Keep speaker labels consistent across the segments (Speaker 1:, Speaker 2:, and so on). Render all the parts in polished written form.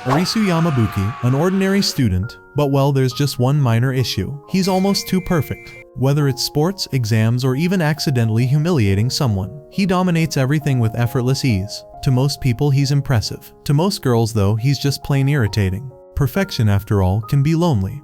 Speaker 1: Arisu Yamabuki, an ordinary student, but well, there's just one minor issue. He's almost too perfect. Whether it's sports, exams, or even accidentally humiliating someone, he dominates everything with effortless ease. To most people, he's impressive. To most girls, though, he's just plain irritating. Perfection, after all, can be lonely.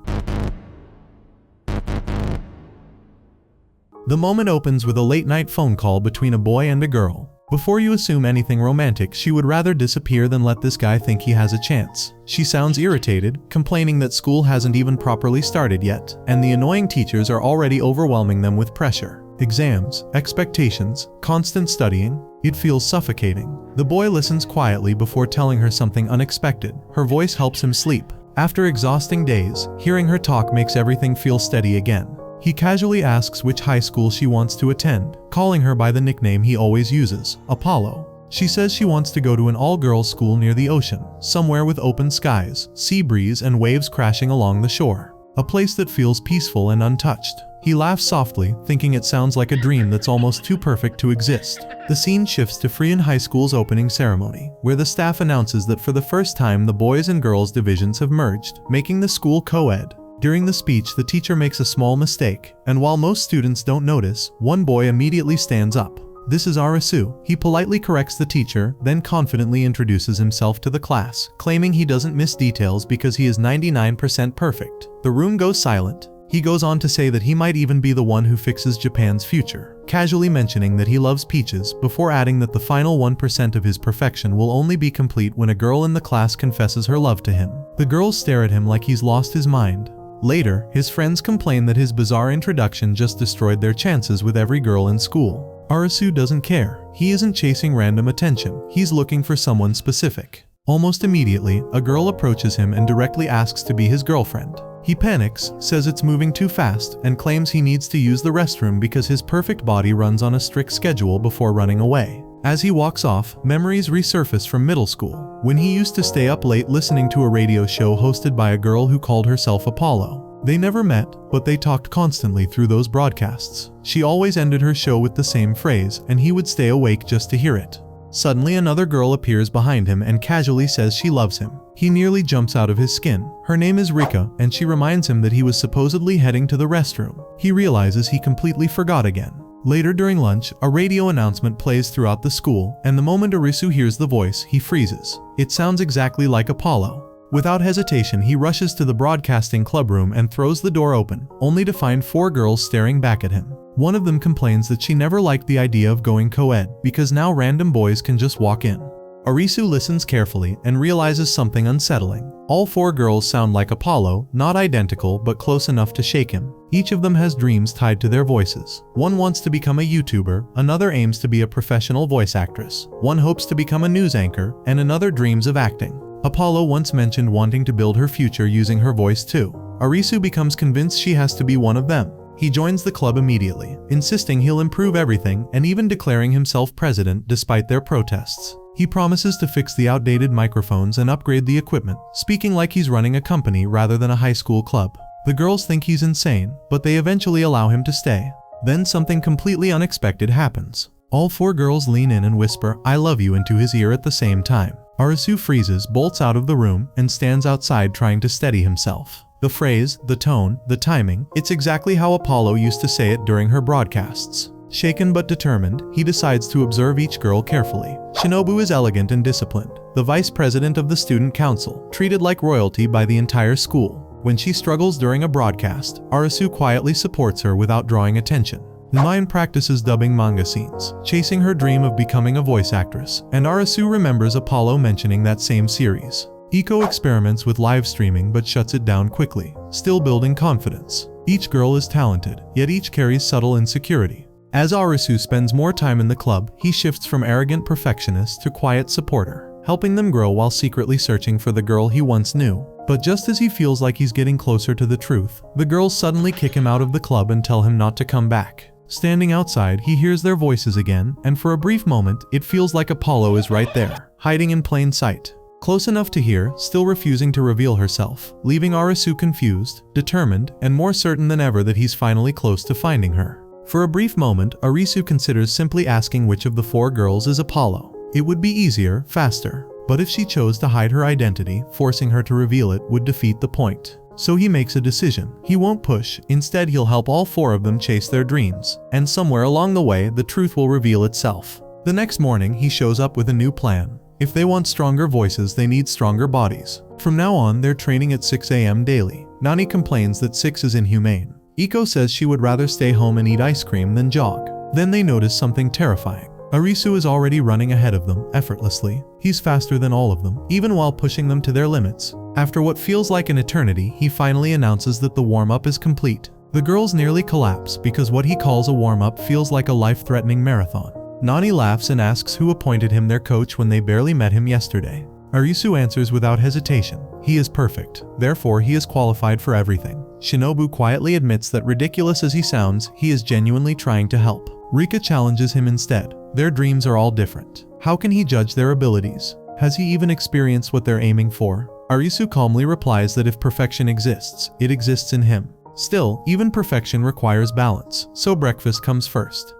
Speaker 1: The moment opens with a late-night phone call between a boy and a girl. Before you assume anything romantic, she would rather disappear than let this guy think he has a chance. She sounds irritated, complaining that school hasn't even properly started yet, and the annoying teachers are already overwhelming them with pressure. Exams, expectations, constant studying. It feels suffocating. The boy listens quietly before telling her something unexpected. Her voice helps him sleep. After exhausting days, hearing her talk makes everything feel steady again. He casually asks which high school she wants to attend, calling her by the nickname he always uses, Apollo. She says she wants to go to an all-girls school near the ocean, somewhere with open skies, sea breeze, and waves crashing along the shore. A place that feels peaceful and untouched. He laughs softly, thinking it sounds like a dream that's almost too perfect to exist. The scene shifts to Freehan High School's opening ceremony, where the staff announces that for the first time the boys and girls divisions have merged, making the school co-ed. During the speech, the teacher makes a small mistake, and while most students don't notice, one boy immediately stands up. This is Arisu. He politely corrects the teacher, then confidently introduces himself to the class, claiming he doesn't miss details because he is 99% perfect. The room goes silent. He goes on to say that he might even be the one who fixes Japan's future, casually mentioning that he loves peaches, before adding that the final 1% of his perfection will only be complete when a girl in the class confesses her love to him. The girls stare at him like he's lost his mind. Later, his friends complain that his bizarre introduction just destroyed their chances with every girl in school. Arisu doesn't care. He isn't chasing random attention. He's looking for someone specific. Almost immediately, a girl approaches him and directly asks to be his girlfriend. He panics, says it's moving too fast, and claims he needs to use the restroom because his perfect body runs on a strict schedule before running away. As he walks off, memories resurface from middle school, when he used to stay up late listening to a radio show hosted by a girl who called herself Apollo. They never met, but they talked constantly through those broadcasts. She always ended her show with the same phrase, and he would stay awake just to hear it. Suddenly, another girl appears behind him and casually says she loves him. He nearly jumps out of his skin. Her name is Rika, and she reminds him that he was supposedly heading to the restroom. He realizes he completely forgot again. Later during lunch, a radio announcement plays throughout the school, and the moment Arisu hears the voice, he freezes. It sounds exactly like Apollo. Without hesitation, he rushes to the broadcasting clubroom and throws the door open, only to find 4 girls staring back at him. One of them complains that she never liked the idea of going co-ed, because now random boys can just walk in. Arisu listens carefully and realizes something unsettling. All 4 girls sound like Apollo, not identical but close enough to shake him. Each of them has dreams tied to their voices. One wants to become a YouTuber, another aims to be a professional voice actress, one hopes to become a news anchor, and another dreams of acting. Apollo once mentioned wanting to build her future using her voice too. Arisu becomes convinced she has to be one of them. He joins the club immediately, insisting he'll improve everything and even declaring himself president despite their protests. He promises to fix the outdated microphones and upgrade the equipment, speaking like he's running a company rather than a high school club. The girls think he's insane, but they eventually allow him to stay. Then something completely unexpected happens. All 4 girls lean in and whisper, "I love you," into his ear at the same time. Arisu freezes, bolts out of the room, and stands outside trying to steady himself. The phrase, the tone, the timing, it's exactly how Apollo used to say it during her broadcasts. Shaken but determined, he decides to observe each girl carefully. Shinobu is elegant and disciplined, the vice president of the student council, treated like royalty by the entire school. When she struggles during a broadcast, Arisu quietly supports her without drawing attention. Nani practices dubbing manga scenes, chasing her dream of becoming a voice actress, and Arisu remembers Apollo mentioning that same series. Iko experiments with live streaming but shuts it down quickly, still building confidence. Each girl is talented, yet each carries subtle insecurity. As Arisu spends more time in the club, he shifts from arrogant perfectionist to quiet supporter, helping them grow while secretly searching for the girl he once knew. But just as he feels like he's getting closer to the truth, the girls suddenly kick him out of the club and tell him not to come back. Standing outside, he hears their voices again, and for a brief moment, it feels like Apollo is right there, hiding in plain sight. Close enough to hear, still refusing to reveal herself, leaving Arisu confused, determined, and more certain than ever that he's finally close to finding her. For a brief moment, Arisu considers simply asking which of the 4 girls is Apollo. It would be easier, faster. But if she chose to hide her identity, forcing her to reveal it would defeat the point. So he makes a decision. He won't push, instead he'll help all 4 of them chase their dreams. And somewhere along the way, the truth will reveal itself. The next morning, he shows up with a new plan. If they want stronger voices, they need stronger bodies. From now on, they're training at 6 a.m. daily. Nani complains that 6 is inhumane. Iko says she would rather stay home and eat ice cream than jog. Then they notice something terrifying. Arisu is already running ahead of them, effortlessly. He's faster than all of them, even while pushing them to their limits. After what feels like an eternity, he finally announces that the warm-up is complete. The girls nearly collapse because what he calls a warm-up feels like a life-threatening marathon. Nani laughs and asks who appointed him their coach when they barely met him yesterday. Arisu answers without hesitation. He is perfect, therefore he is qualified for everything. Shinobu quietly admits that ridiculous as he sounds, he is genuinely trying to help. Rika challenges him instead. Their dreams are all different. How can he judge their abilities? Has he even experienced what they're aiming for? Arisu calmly replies that if perfection exists, it exists in him. Still, even perfection requires balance, so breakfast comes first.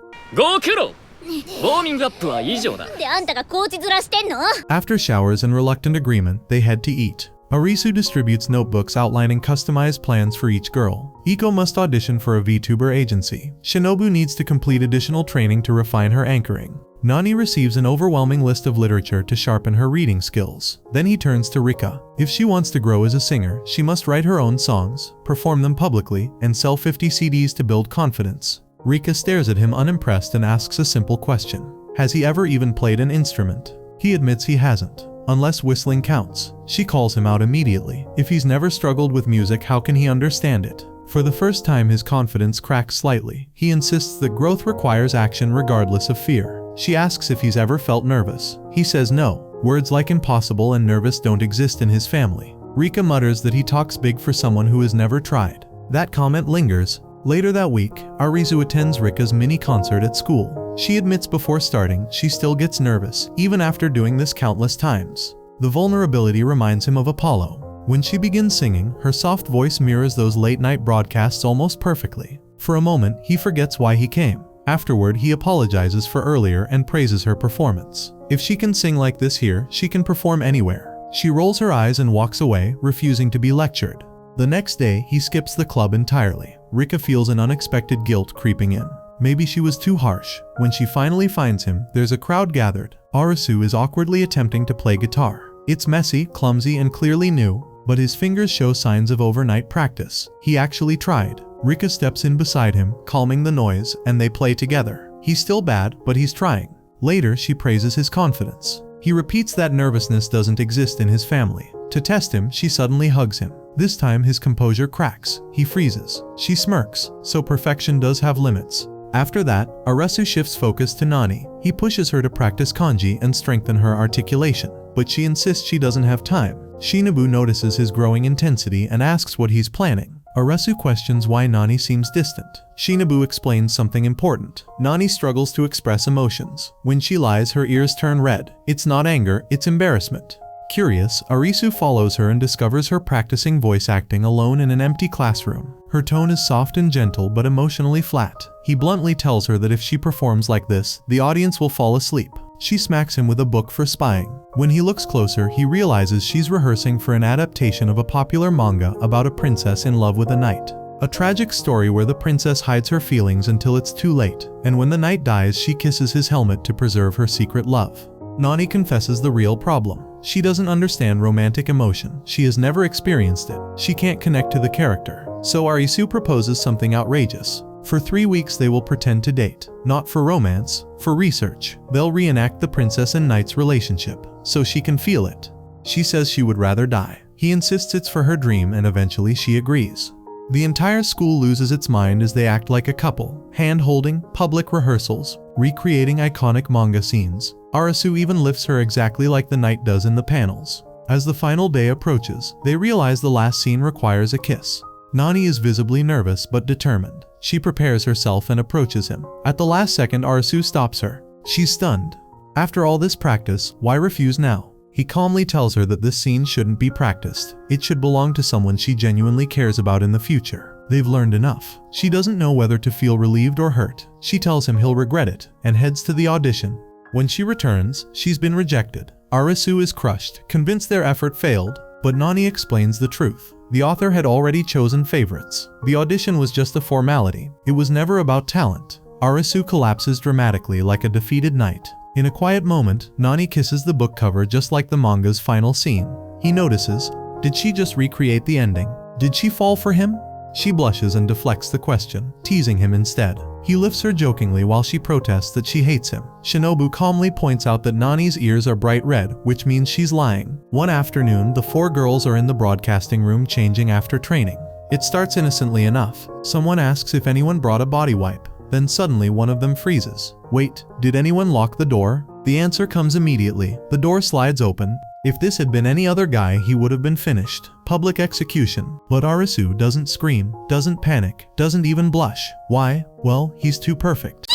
Speaker 1: After showers and reluctant agreement, they head to eat. Arisu distributes notebooks outlining customized plans for each girl. Iko must audition for a VTuber agency. Shinobu needs to complete additional training to refine her anchoring. Nani receives an overwhelming list of literature to sharpen her reading skills. Then he turns to Rika. If she wants to grow as a singer, she must write her own songs, perform them publicly, and sell 50 CDs to build confidence. Rika stares at him unimpressed and asks a simple question. Has he ever even played an instrument? He admits he hasn't. Unless whistling counts. She calls him out immediately. If he's never struggled with music, how can he understand it? For the first time, his confidence cracks slightly. He insists that growth requires action regardless of fear. She asks if he's ever felt nervous. He says no. Words like impossible and nervous don't exist in his family. Rika mutters that he talks big for someone who has never tried. That comment lingers. Later that week, Arisu attends Rika's mini concert at school. She admits before starting, she still gets nervous, even after doing this countless times. The vulnerability reminds him of Apollo. When she begins singing, her soft voice mirrors those late-night broadcasts almost perfectly. For a moment, he forgets why he came. Afterward, he apologizes for earlier and praises her performance. If she can sing like this here, she can perform anywhere. She rolls her eyes and walks away, refusing to be lectured. The next day, he skips the club entirely. Rika feels an unexpected guilt creeping in. Maybe she was too harsh. When she finally finds him, there's a crowd gathered. Arisu is awkwardly attempting to play guitar. It's messy, clumsy, and clearly new, but his fingers show signs of overnight practice. He actually tried. Rika steps in beside him, calming the noise, and they play together. He's still bad, but he's trying. Later, she praises his confidence. He repeats that nervousness doesn't exist in his family. To test him, she suddenly hugs him. This time, his composure cracks. He freezes. She smirks, so perfection does have limits. After that, Arisu shifts focus to Nani. He pushes her to practice kanji and strengthen her articulation, but she insists she doesn't have time. Shinobu notices his growing intensity and asks what he's planning. Arisu questions why Nani seems distant. Shinobu explains something important. Nani struggles to express emotions. When she lies, her ears turn red. It's not anger, it's embarrassment. Curious, Arisu follows her and discovers her practicing voice acting alone in an empty classroom. Her tone is soft and gentle but emotionally flat. He bluntly tells her that if she performs like this, the audience will fall asleep. She smacks him with a book for spying. When he looks closer, he realizes she's rehearsing for an adaptation of a popular manga about a princess in love with a knight. A tragic story where the princess hides her feelings until it's too late, and when the knight dies, she kisses his helmet to preserve her secret love. Nani confesses the real problem. She doesn't understand romantic emotion. She has never experienced it. She can't connect to the character. So Arisu proposes something outrageous. For 3 weeks they will pretend to date. Not for romance, for research. They'll reenact the princess and knight's relationship, so she can feel it. She says she would rather die. He insists it's for her dream and eventually she agrees. The entire school loses its mind as they act like a couple. Hand-holding, public rehearsals, recreating iconic manga scenes. Arisu even lifts her exactly like the knight does in the panels. As the final day approaches, they realize the last scene requires a kiss. Nani is visibly nervous but determined. She prepares herself and approaches him. At the last second, Arisu stops her. She's stunned. After all this practice, why refuse now? He calmly tells her that this scene shouldn't be practiced. It should belong to someone she genuinely cares about in the future. They've learned enough. She doesn't know whether to feel relieved or hurt. She tells him he'll regret it and heads to the audition. When she returns, she's been rejected. Arisu is crushed, convinced their effort failed, but Nani explains the truth. The author had already chosen favorites. The audition was just a formality. It was never about talent. Arisu collapses dramatically like a defeated knight. In a quiet moment, Nani kisses the book cover just like the manga's final scene. He notices, did she just recreate the ending? Did she fall for him? She blushes and deflects the question, teasing him instead. He lifts her jokingly while she protests that she hates him. Shinobu calmly points out that Nani's ears are bright red, which means she's lying. One afternoon, the four girls are in the broadcasting room changing after training. It starts innocently enough. Someone asks if anyone brought a body wipe. Then suddenly one of them freezes. Wait, did anyone lock the door? The answer comes immediately. The door slides open. If this had been any other guy, he would have been finished. Public execution. But Arisu doesn't scream, doesn't panic, doesn't even blush. Why? Well, he's too perfect.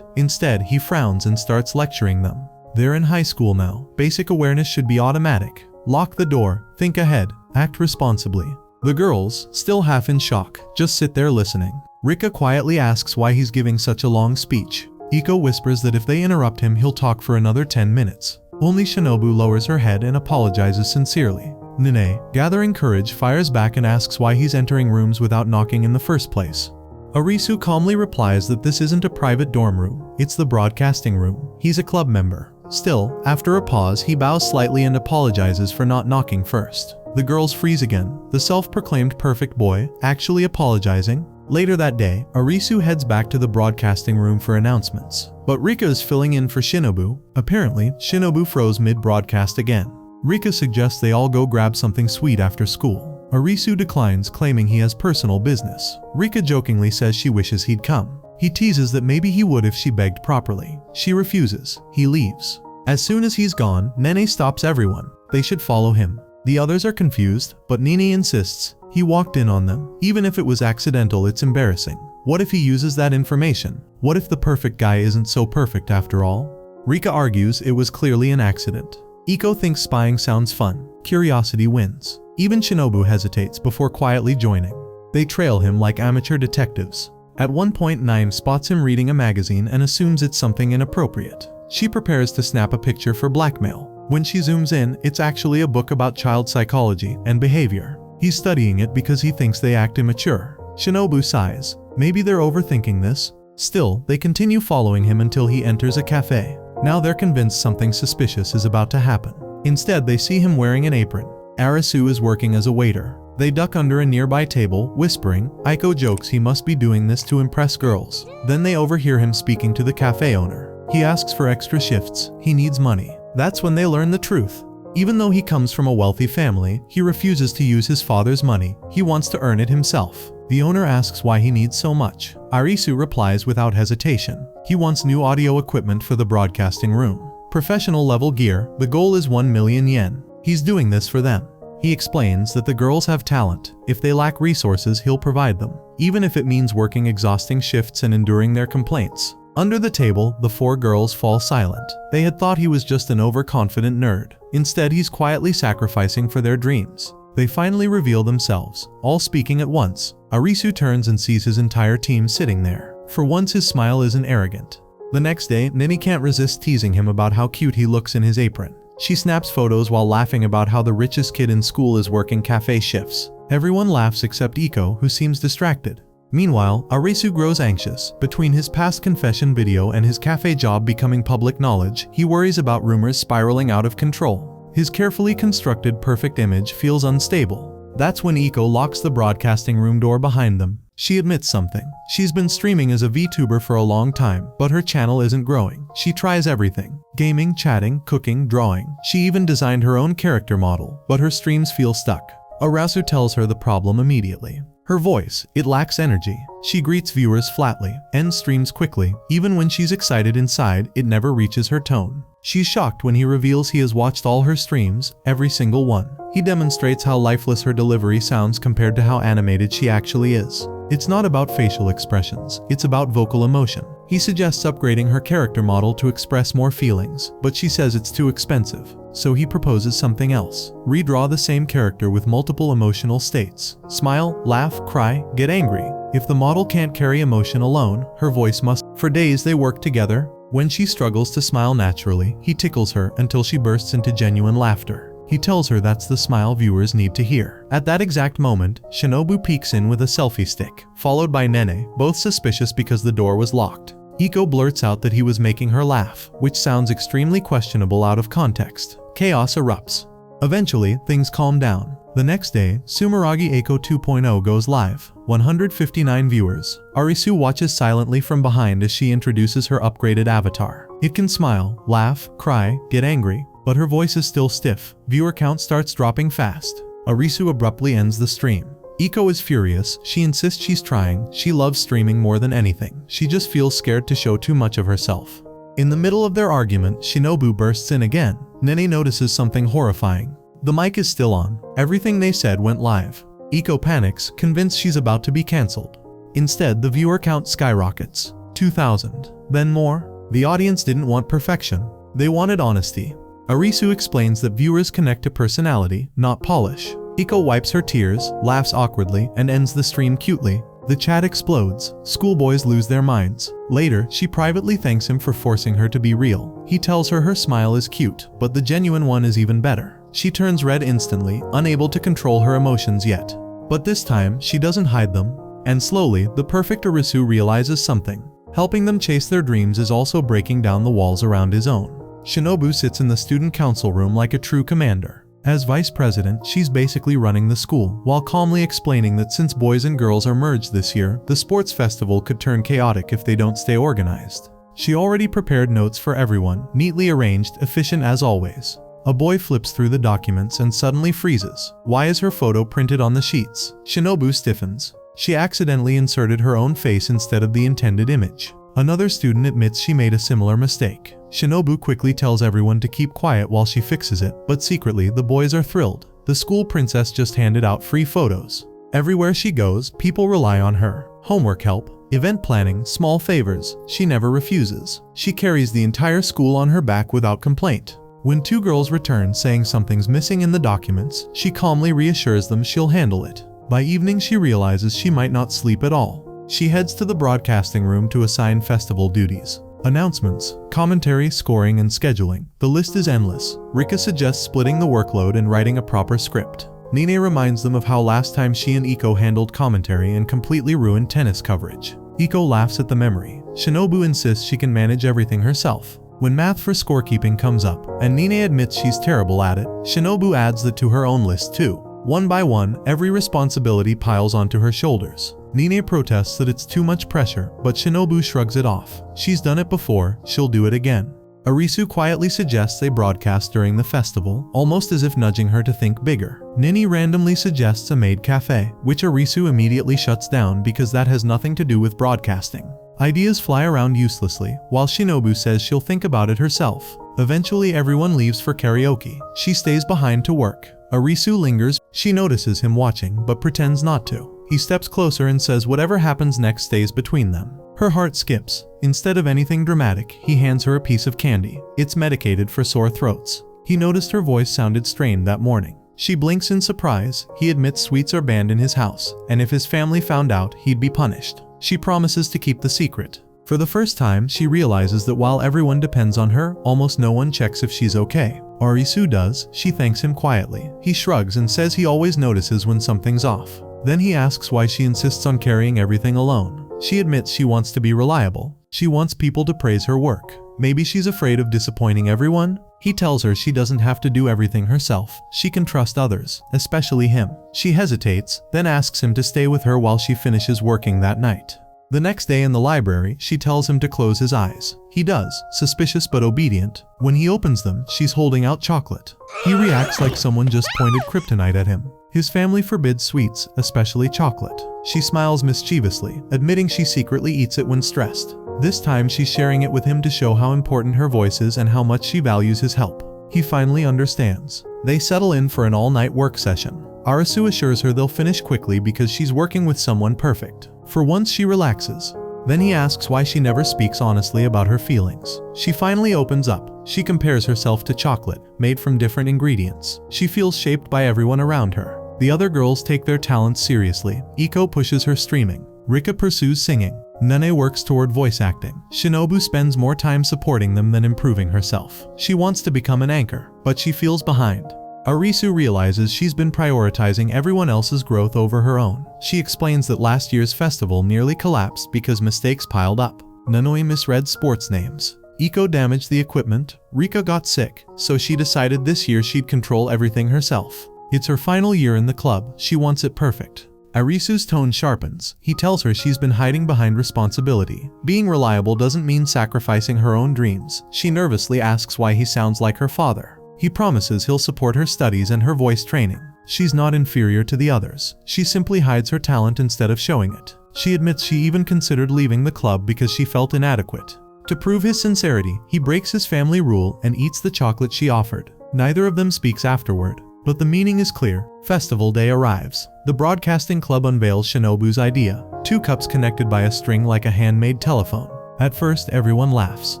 Speaker 1: Instead, he frowns and starts lecturing them. They're in high school now. Basic awareness should be automatic. Lock the door, think ahead, act responsibly. The girls, still half in shock, just sit there listening. Rika quietly asks why he's giving such a long speech. Iko whispers that if they interrupt him, he'll talk for another 10 minutes. Only Shinobu lowers her head and apologizes sincerely. Nane, gathering courage, fires back and asks why he's entering rooms without knocking in the first place. Arisu calmly replies that this isn't a private dorm room, it's the broadcasting room. He's a club member. Still, after a pause, he bows slightly and apologizes for not knocking first. The girls freeze again, the self-proclaimed perfect boy, actually apologizing. Later that day, Arisu heads back to the broadcasting room for announcements. But Rika is filling in for Shinobu. Apparently, Shinobu froze mid-broadcast again. Rika suggests they all go grab something sweet after school. Arisu declines, claiming he has personal business. Rika jokingly says she wishes he'd come. He teases that maybe he would if she begged properly. She refuses. He leaves. As soon as he's gone, Nene stops everyone. They should follow him. The others are confused, but Nini insists. He walked in on them. Even if it was accidental, it's embarrassing. What if he uses that information? What if the perfect guy isn't so perfect after all? Rika argues it was clearly an accident. Iko thinks spying sounds fun. Curiosity wins. Even Shinobu hesitates before quietly joining. They trail him like amateur detectives. At one point, Nine spots him reading a magazine and assumes it's something inappropriate. She prepares to snap a picture for blackmail. When she zooms in, it's actually a book about child psychology and behavior. He's studying it because he thinks they act immature. Shinobu sighs. Maybe they're overthinking this. Still, they continue following him until he enters a cafe. Now they're convinced something suspicious is about to happen. Instead, they see him wearing an apron. Arisu is working as a waiter. They duck under a nearby table, whispering. Iko jokes he must be doing this to impress girls. Then they overhear him speaking to the cafe owner. He asks for extra shifts. He needs money. That's when they learn the truth. Even though he comes from a wealthy family, he refuses to use his father's money. He wants to earn it himself. The owner asks why he needs so much. Arisu replies without hesitation. He wants new audio equipment for the broadcasting room. Professional level gear. The goal is 1 million yen. He's doing this for them. He explains that the girls have talent. If they lack resources, he'll provide them, even if it means working exhausting shifts and enduring their complaints. Under the table, the four girls fall silent. They had thought he was just an overconfident nerd. Instead, he's quietly sacrificing for their dreams. They finally reveal themselves, all speaking at once. Arisu turns and sees his entire team sitting there. For once, his smile isn't arrogant. The next day, Nini can't resist teasing him about how cute he looks in his apron. She snaps photos while laughing about how the richest kid in school is working cafe shifts. Everyone laughs except Iko, who seems distracted. Meanwhile, Arisu grows anxious. Between his past confession video and his cafe job becoming public knowledge, he worries about rumors spiraling out of control. His carefully constructed perfect image feels unstable. That's when Iko locks the broadcasting room door behind them. She admits something. She's been streaming as a VTuber for a long time, but her channel isn't growing. She tries everything. Gaming, chatting, cooking, drawing. She even designed her own character model, but her streams feel stuck. Arisu tells her the problem immediately. Her voice, it lacks energy. She greets viewers flatly, ends streams quickly. Even when she's excited inside, it never reaches her tone. She's shocked when he reveals he has watched all her streams, every single one. He demonstrates how lifeless her delivery sounds compared to how animated she actually is. It's not about facial expressions, it's about vocal emotion. He suggests upgrading her character model to express more feelings, but she says it's too expensive. So he proposes something else. Redraw the same character with multiple emotional states. Smile, laugh, cry, get angry. If the model can't carry emotion alone, her voice must. For days they work together. When she struggles to smile naturally, he tickles her until she bursts into genuine laughter. He tells her that's the smile viewers need to hear. At that exact moment, Shinobu peeks in with a selfie stick, followed by Nene, both suspicious because the door was locked. Iko blurts out that he was making her laugh, which sounds extremely questionable out of context. Chaos erupts. Eventually, things calm down. The next day, Sumeragi Eiko 2.0 goes live. 159 viewers. Arisu watches silently from behind as she introduces her upgraded avatar. It can smile, laugh, cry, get angry, but her voice is still stiff. Viewer count starts dropping fast. Arisu abruptly ends the stream. Iko is furious. She insists she's trying. She loves streaming more than anything. She just feels scared to show too much of herself. In the middle of their argument, Shinobu bursts in again. Nene notices something horrifying. The mic is still on. Everything they said went live. Iko panics, convinced she's about to be cancelled. Instead, the viewer count skyrockets. 2,000. Then more. The audience didn't want perfection. They wanted honesty. Arisu explains that viewers connect to personality, not polish. Iko wipes her tears, laughs awkwardly, and ends the stream cutely. The chat explodes. Schoolboys lose their minds. Later, she privately thanks him for forcing her to be real. He tells her smile is cute, but the genuine one is even better. She turns red instantly, unable to control her emotions yet. But this time, she doesn't hide them. And slowly, the perfect Arisu realizes something. Helping them chase their dreams is also breaking down the walls around his own. Shinobu sits in the student council room like a true commander. As vice president, she's basically running the school, while calmly explaining that since boys and girls are merged this year, the sports festival could turn chaotic if they don't stay organized. She already prepared notes for everyone, neatly arranged, efficient as always. A boy flips through the documents and suddenly freezes. Why is her photo printed on the sheets? Shinobu stiffens. She accidentally inserted her own face instead of the intended image. Another student admits she made a similar mistake. Shinobu quickly tells everyone to keep quiet while she fixes it, but secretly the boys are thrilled. The school princess just handed out free photos. Everywhere she goes, people rely on her. Homework help, event planning, small favors. She never refuses. She carries the entire school on her back without complaint. When two girls return saying something's missing in the documents, she calmly reassures them she'll handle it. By evening, she realizes she might not sleep at all. She heads to the broadcasting room to assign festival duties. Announcements, commentary, scoring, and scheduling. The list is endless. Rika suggests splitting the workload and writing a proper script. Nene reminds them of how last time she and Iko handled commentary and completely ruined tennis coverage. Iko laughs at the memory. Shinobu insists she can manage everything herself. When math for scorekeeping comes up, and Nene admits she's terrible at it, Shinobu adds that to her own list too. One by one, every responsibility piles onto her shoulders. Nene protests that it's too much pressure, but Shinobu shrugs it off. She's done it before, she'll do it again. Arisu quietly suggests they broadcast during the festival, almost as if nudging her to think bigger. Nini randomly suggests a maid cafe, which Arisu immediately shuts down because that has nothing to do with broadcasting. Ideas fly around uselessly, while Shinobu says she'll think about it herself. Eventually everyone leaves for karaoke. She stays behind to work. Arisu lingers. She notices him watching, but pretends not to. He steps closer and says whatever happens next stays between them. Her heart skips. Instead of anything dramatic, he hands her a piece of candy. It's medicated for sore throats. He noticed her voice sounded strained that morning. She blinks in surprise. He admits sweets are banned in his house, and if his family found out, he'd be punished. She promises to keep the secret. For the first time, she realizes that while everyone depends on her, almost no one checks if she's okay. Arisu does. She thanks him quietly. He shrugs and says he always notices when something's off. Then he asks why she insists on carrying everything alone. She admits she wants to be reliable. She wants people to praise her work. Maybe she's afraid of disappointing everyone? He tells her she doesn't have to do everything herself. She can trust others, especially him. She hesitates, then asks him to stay with her while she finishes working that night. The next day in the library, she tells him to close his eyes. He does, suspicious but obedient. When he opens them, she's holding out chocolate. He reacts like someone just pointed kryptonite at him. His family forbids sweets, especially chocolate. She smiles mischievously, admitting she secretly eats it when stressed. This time she's sharing it with him to show how important her voice is and how much she values his help. He finally understands. They settle in for an all-night work session. Arisu assures her they'll finish quickly because she's working with someone perfect. For once she relaxes. Then he asks why she never speaks honestly about her feelings. She finally opens up. She compares herself to chocolate, made from different ingredients. She feels shaped by everyone around her. The other girls take their talents seriously. Iko pushes her streaming. Rika pursues singing. Nani works toward voice acting. Shinobu spends more time supporting them than improving herself. She wants to become an anchor, but she feels behind. Arisu realizes she's been prioritizing everyone else's growth over her own. She explains that last year's festival nearly collapsed because mistakes piled up. Nani misread sports names. Iko damaged the equipment. Rika got sick, so she decided this year she'd control everything herself. It's her final year in the club. She wants it perfect. Arisu's tone sharpens. He tells her she's been hiding behind responsibility. Being reliable doesn't mean sacrificing her own dreams. She nervously asks why he sounds like her father. He promises he'll support her studies and her voice training. She's not inferior to the others. She simply hides her talent instead of showing it. She admits she even considered leaving the club because she felt inadequate. To prove his sincerity, he breaks his family rule and eats the chocolate she offered. Neither of them speaks afterward, but the meaning is clear. Festival day arrives. The broadcasting club unveils Shinobu's idea. 2 cups connected by a string like a handmade telephone. At first, everyone laughs.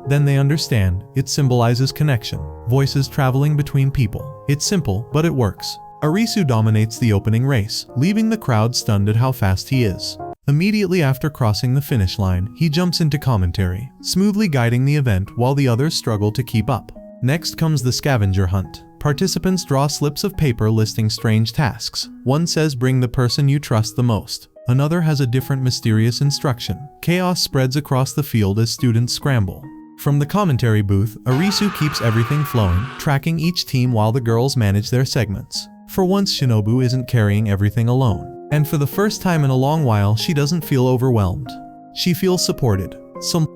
Speaker 1: Then they understand. It symbolizes connection. Voices traveling between people. It's simple, but it works. Arisu dominates the opening race, leaving the crowd stunned at how fast he is. Immediately after crossing the finish line, he jumps into commentary, smoothly guiding the event while the others struggle to keep up. Next comes the scavenger hunt. Participants draw slips of paper listing strange tasks. One says bring the person you trust the most. Another has a different mysterious instruction. Chaos spreads across the field as students scramble. From the commentary booth, Arisu keeps everything flowing, tracking each team while the girls manage their segments. For once, Shinobu isn't carrying everything alone. And for the first time in a long while, she doesn't feel overwhelmed. She feels supported.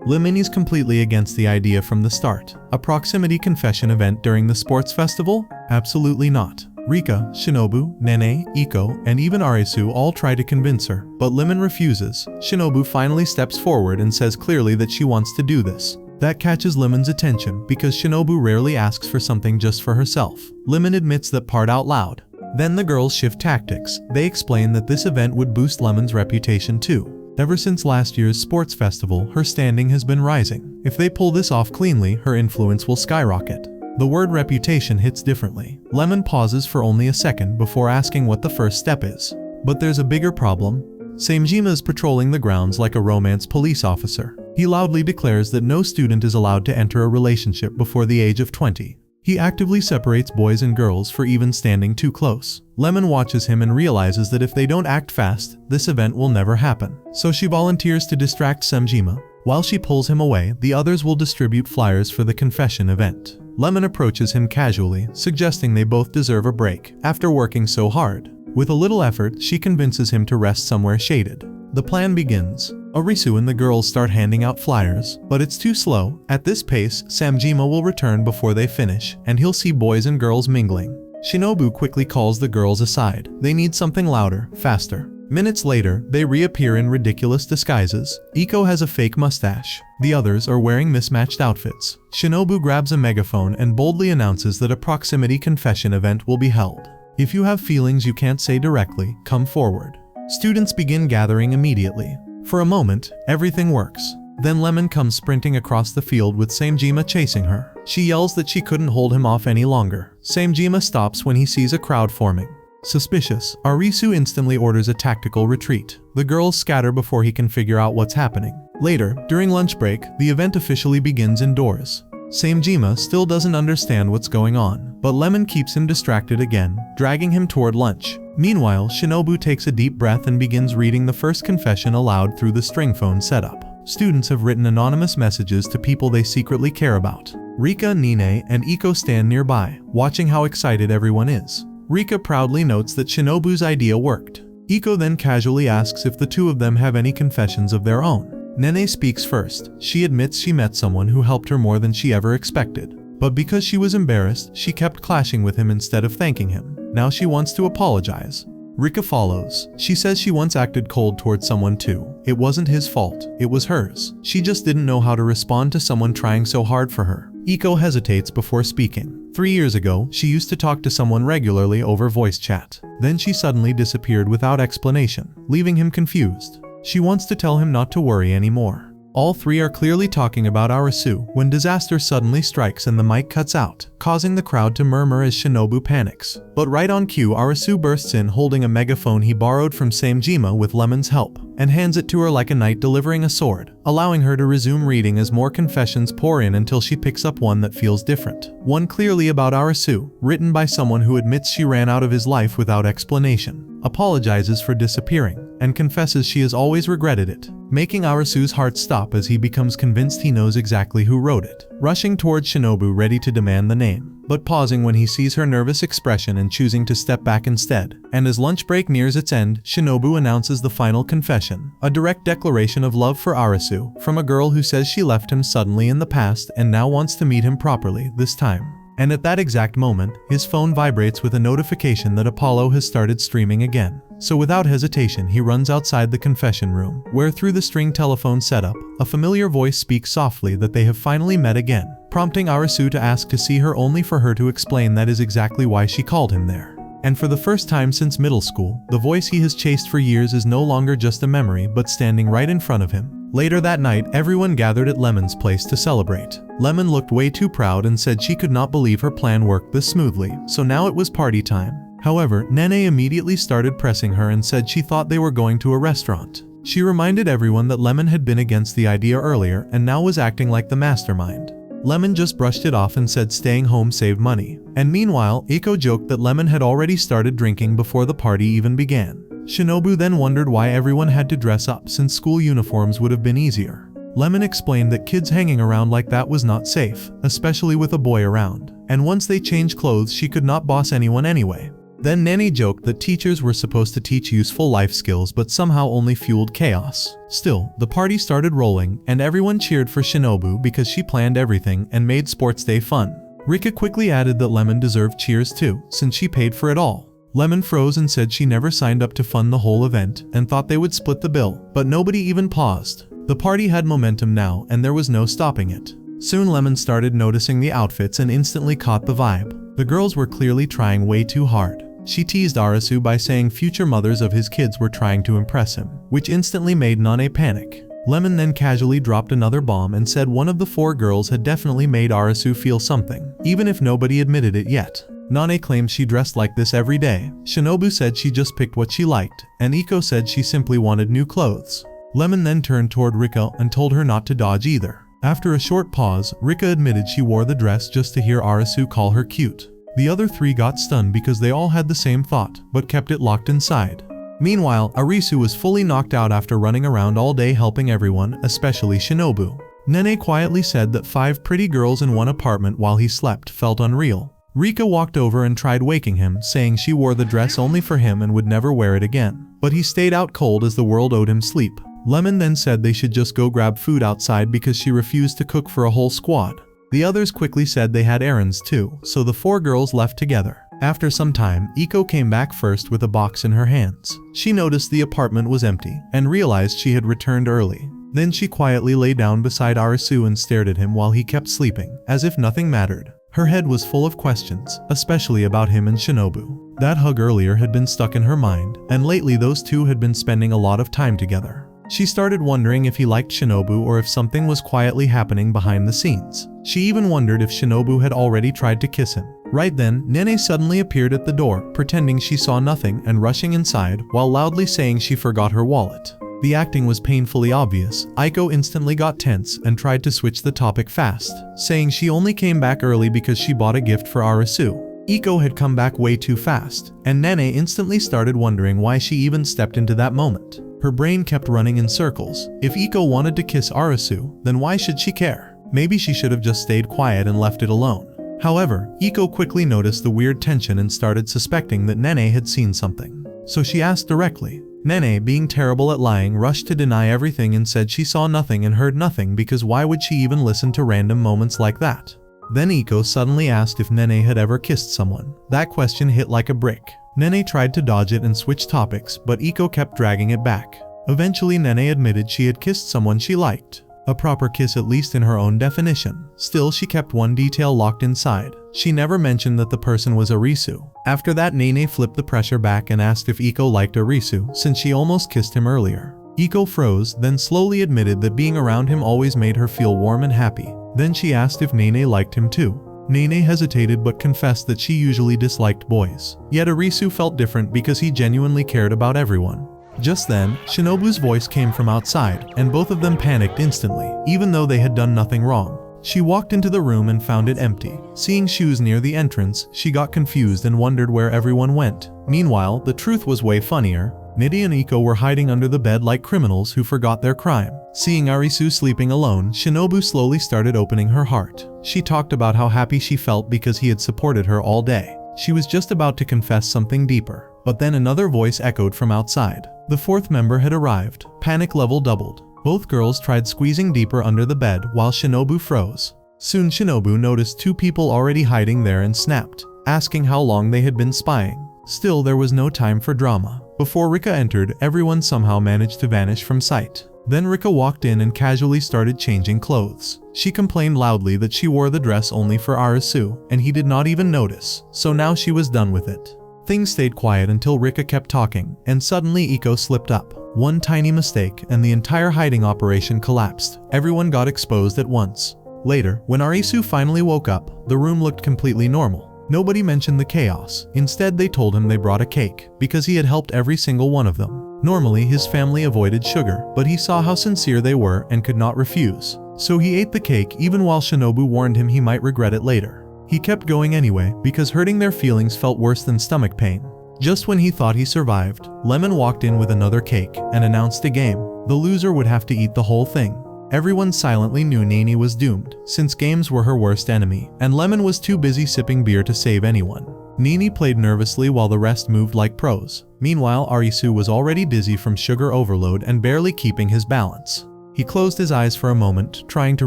Speaker 1: Lemon is completely against the idea from the start. A proximity confession event during the sports festival? Absolutely not. Rika, Shinobu, Nene, Iko, and even Arisu all try to convince her, but Lemon refuses. Shinobu finally steps forward and says clearly that she wants to do this. That catches Lemon's attention because Shinobu rarely asks for something just for herself. Lemon admits that part out loud. Then the girls shift tactics. They explain that this event would boost Lemon's reputation too. Ever since last year's sports festival, her standing has been rising. If they pull this off cleanly, her influence will skyrocket. The word reputation hits differently. Lemon pauses for only a second before asking what the first step is. But there's a bigger problem. Samejima is patrolling the grounds like a romance police officer. He loudly declares that no student is allowed to enter a relationship before the age of 20. He actively separates boys and girls for even standing too close. Lemon watches him and realizes that if they don't act fast, this event will never happen. So she volunteers to distract Samejima. While she pulls him away, the others will distribute flyers for the confession event. Lemon approaches him casually, suggesting they both deserve a break after working so hard. With a little effort, she convinces him to rest somewhere shaded. The plan begins. Arisu and the girls start handing out flyers, but it's too slow. At this pace, Samejima will return before they finish, and he'll see boys and girls mingling. Shinobu quickly calls the girls aside. They need something louder, faster. Minutes later, they reappear in ridiculous disguises. Iko has a fake mustache. The others are wearing mismatched outfits. Shinobu grabs a megaphone and boldly announces that a proximity confession event will be held. If you have feelings you can't say directly, come forward. Students begin gathering immediately. For a moment, everything works. Then Lemon comes sprinting across the field with Samejima chasing her. She yells that she couldn't hold him off any longer. Samejima stops when he sees a crowd forming. Suspicious, Arisu instantly orders a tactical retreat. The girls scatter before he can figure out what's happening. Later, during lunch break, the event officially begins indoors. Samejima still doesn't understand what's going on, but Lemon keeps him distracted again, dragging him toward lunch. Meanwhile, Shinobu takes a deep breath and begins reading the first confession aloud through the string phone setup. Students have written anonymous messages to people they secretly care about. Rika, Nine, and Iko stand nearby, watching how excited everyone is. Rika proudly notes that Shinobu's idea worked. Iko then casually asks if the two of them have any confessions of their own. Nene speaks first. She admits she met someone who helped her more than she ever expected. But because she was embarrassed, she kept clashing with him instead of thanking him. Now she wants to apologize. Rika follows. She says she once acted cold towards someone too. It wasn't his fault, it was hers. She just didn't know how to respond to someone trying so hard for her. Iko hesitates before speaking. 3 years ago, she used to talk to someone regularly over voice chat. Then she suddenly disappeared without explanation, leaving him confused. She wants to tell him not to worry anymore. All three are clearly talking about Arisu when disaster suddenly strikes and the mic cuts out, causing the crowd to murmur as Shinobu panics. But right on cue, Arisu bursts in holding a megaphone he borrowed from Samejima with Lemon's help, and hands it to her like a knight delivering a sword, allowing her to resume reading as more confessions pour in until she picks up one that feels different. One clearly about Arisu, written by someone who admits she ran out of his life without explanation, apologizes for disappearing, and confesses she has always regretted it, making Arisu's heart stop as he becomes convinced he knows exactly who wrote it, rushing towards Shinobu ready to demand the name, but pausing when he sees her nervous expression and choosing to step back instead. And as lunch break nears its end, Shinobu announces the final confession, a direct declaration of love for Arisu, from a girl who says she left him suddenly in the past and now wants to meet him properly this time. And at that exact moment, his phone vibrates with a notification that Apollo has started streaming again. So without hesitation, he runs outside the confession room, where through the string telephone setup, a familiar voice speaks softly that they have finally met again, prompting Arisu to ask to see her only for her to explain that is exactly why she called him there. And for the first time since middle school, the voice he has chased for years is no longer just a memory but standing right in front of him. Later that night, everyone gathered at Lemon's place to celebrate. Lemon looked way too proud and said she could not believe her plan worked this smoothly, so now it was party time. However, Nene immediately started pressing her and said she thought they were going to a restaurant. She reminded everyone that Lemon had been against the idea earlier and now was acting like the mastermind. Lemon just brushed it off and said staying home saved money. And meanwhile, Iko joked that Lemon had already started drinking before the party even began. Shinobu then wondered why everyone had to dress up since school uniforms would have been easier. Lemon explained that kids hanging around like that was not safe, especially with a boy around, and once they changed clothes she could not boss anyone anyway. Then Nani joked that teachers were supposed to teach useful life skills but somehow only fueled chaos. Still, the party started rolling and everyone cheered for Shinobu because she planned everything and made sports day fun. Rika quickly added that Lemon deserved cheers too, since she paid for it all. Lemon froze and said she never signed up to fund the whole event and thought they would split the bill, but nobody even paused. The party had momentum now and there was no stopping it. Soon Lemon started noticing the outfits and instantly caught the vibe. The girls were clearly trying way too hard. She teased Arisu by saying future mothers of his kids were trying to impress him, which instantly made Nane panic. Lemon then casually dropped another bomb and said one of the four girls had definitely made Arisu feel something, even if nobody admitted it yet. Nane claimed she dressed like this every day. Shinobu said she just picked what she liked, and Iko said she simply wanted new clothes. Lemon then turned toward Rika and told her not to dodge either. After a short pause, Rika admitted she wore the dress just to hear Arisu call her cute. The other three got stunned because they all had the same thought, but kept it locked inside. Meanwhile, Arisu was fully knocked out after running around all day helping everyone, especially Shinobu. Nene quietly said that 5 pretty girls in one apartment while he slept felt unreal. Rika walked over and tried waking him, saying she wore the dress only for him and would never wear it again. But he stayed out cold as the world owed him sleep. Lemon then said they should just go grab food outside because she refused to cook for a whole squad. The others quickly said they had errands too, so the 4 girls left together. After some time, Iko came back first with a box in her hands. She noticed the apartment was empty and realized she had returned early. Then she quietly lay down beside Arisu and stared at him while he kept sleeping, as if nothing mattered. Her head was full of questions, especially about him and Shinobu. That hug earlier had been stuck in her mind, and lately those two had been spending a lot of time together. She started wondering if he liked Shinobu or if something was quietly happening behind the scenes. She even wondered if Shinobu had already tried to kiss him. Right then, Nene suddenly appeared at the door, pretending she saw nothing and rushing inside while loudly saying she forgot her wallet. The acting was painfully obvious. Iko instantly got tense and tried to switch the topic fast, saying she only came back early because she bought a gift for Arisu. Iko had come back way too fast, and Nene instantly started wondering why she even stepped into that moment. Her brain kept running in circles. If Iko wanted to kiss Arisu, then why should she care? Maybe she should have just stayed quiet and left it alone. However, Iko quickly noticed the weird tension and started suspecting that Nene had seen something. So she asked directly. Nene, being terrible at lying, rushed to deny everything and said she saw nothing and heard nothing because why would she even listen to random moments like that? Then Iko suddenly asked if Nene had ever kissed someone. That question hit like a brick. Nene tried to dodge it and switch topics, but Iko kept dragging it back. Eventually Nene admitted she had kissed someone she liked. A proper kiss, at least in her own definition. Still, she kept one detail locked inside. She never mentioned that the person was Arisu. After that, Nene flipped the pressure back and asked if Iko liked Arisu since she almost kissed him earlier. Iko froze, then slowly admitted that being around him always made her feel warm and happy. Then she asked if Nene liked him too. Nene hesitated but confessed that she usually disliked boys. Yet Arisu felt different because he genuinely cared about everyone. Just then, Shinobu's voice came from outside, and both of them panicked instantly, even though they had done nothing wrong. She walked into the room and found it empty. Seeing shoes near the entrance, she got confused and wondered where everyone went. Meanwhile, the truth was way funnier. Nidhi and Iko were hiding under the bed like criminals who forgot their crime. Seeing Arisu sleeping alone, Shinobu slowly started opening her heart. She talked about how happy she felt because he had supported her all day. She was just about to confess something deeper. But then another voice echoed from outside. The fourth member had arrived. Panic level doubled. Both girls tried squeezing deeper under the bed while Shinobu froze. Soon Shinobu noticed two people already hiding there and snapped, asking how long they had been spying. Still, there was no time for drama. Before Rika entered, everyone somehow managed to vanish from sight. Then Rika walked in and casually started changing clothes. She complained loudly that she wore the dress only for Arisu, and he did not even notice, so now she was done with it. Things stayed quiet until Rika kept talking, and suddenly Iko slipped up. One tiny mistake, and the entire hiding operation collapsed. Everyone got exposed at once. Later, when Arisu finally woke up, the room looked completely normal. Nobody mentioned the chaos. Instead, they told him they brought a cake, because he had helped every single one of them. Normally, his family avoided sugar, but he saw how sincere they were and could not refuse. So he ate the cake even while Shinobu warned him he might regret it later. He kept going anyway, because hurting their feelings felt worse than stomach pain. Just when he thought he survived, Lemon walked in with another cake and announced a game. The loser would have to eat the whole thing. Everyone silently knew Nani was doomed, since games were her worst enemy, and Lemon was too busy sipping beer to save anyone. Nani played nervously while the rest moved like pros. Meanwhile, Arisu was already dizzy from sugar overload and barely keeping his balance. He closed his eyes for a moment, trying to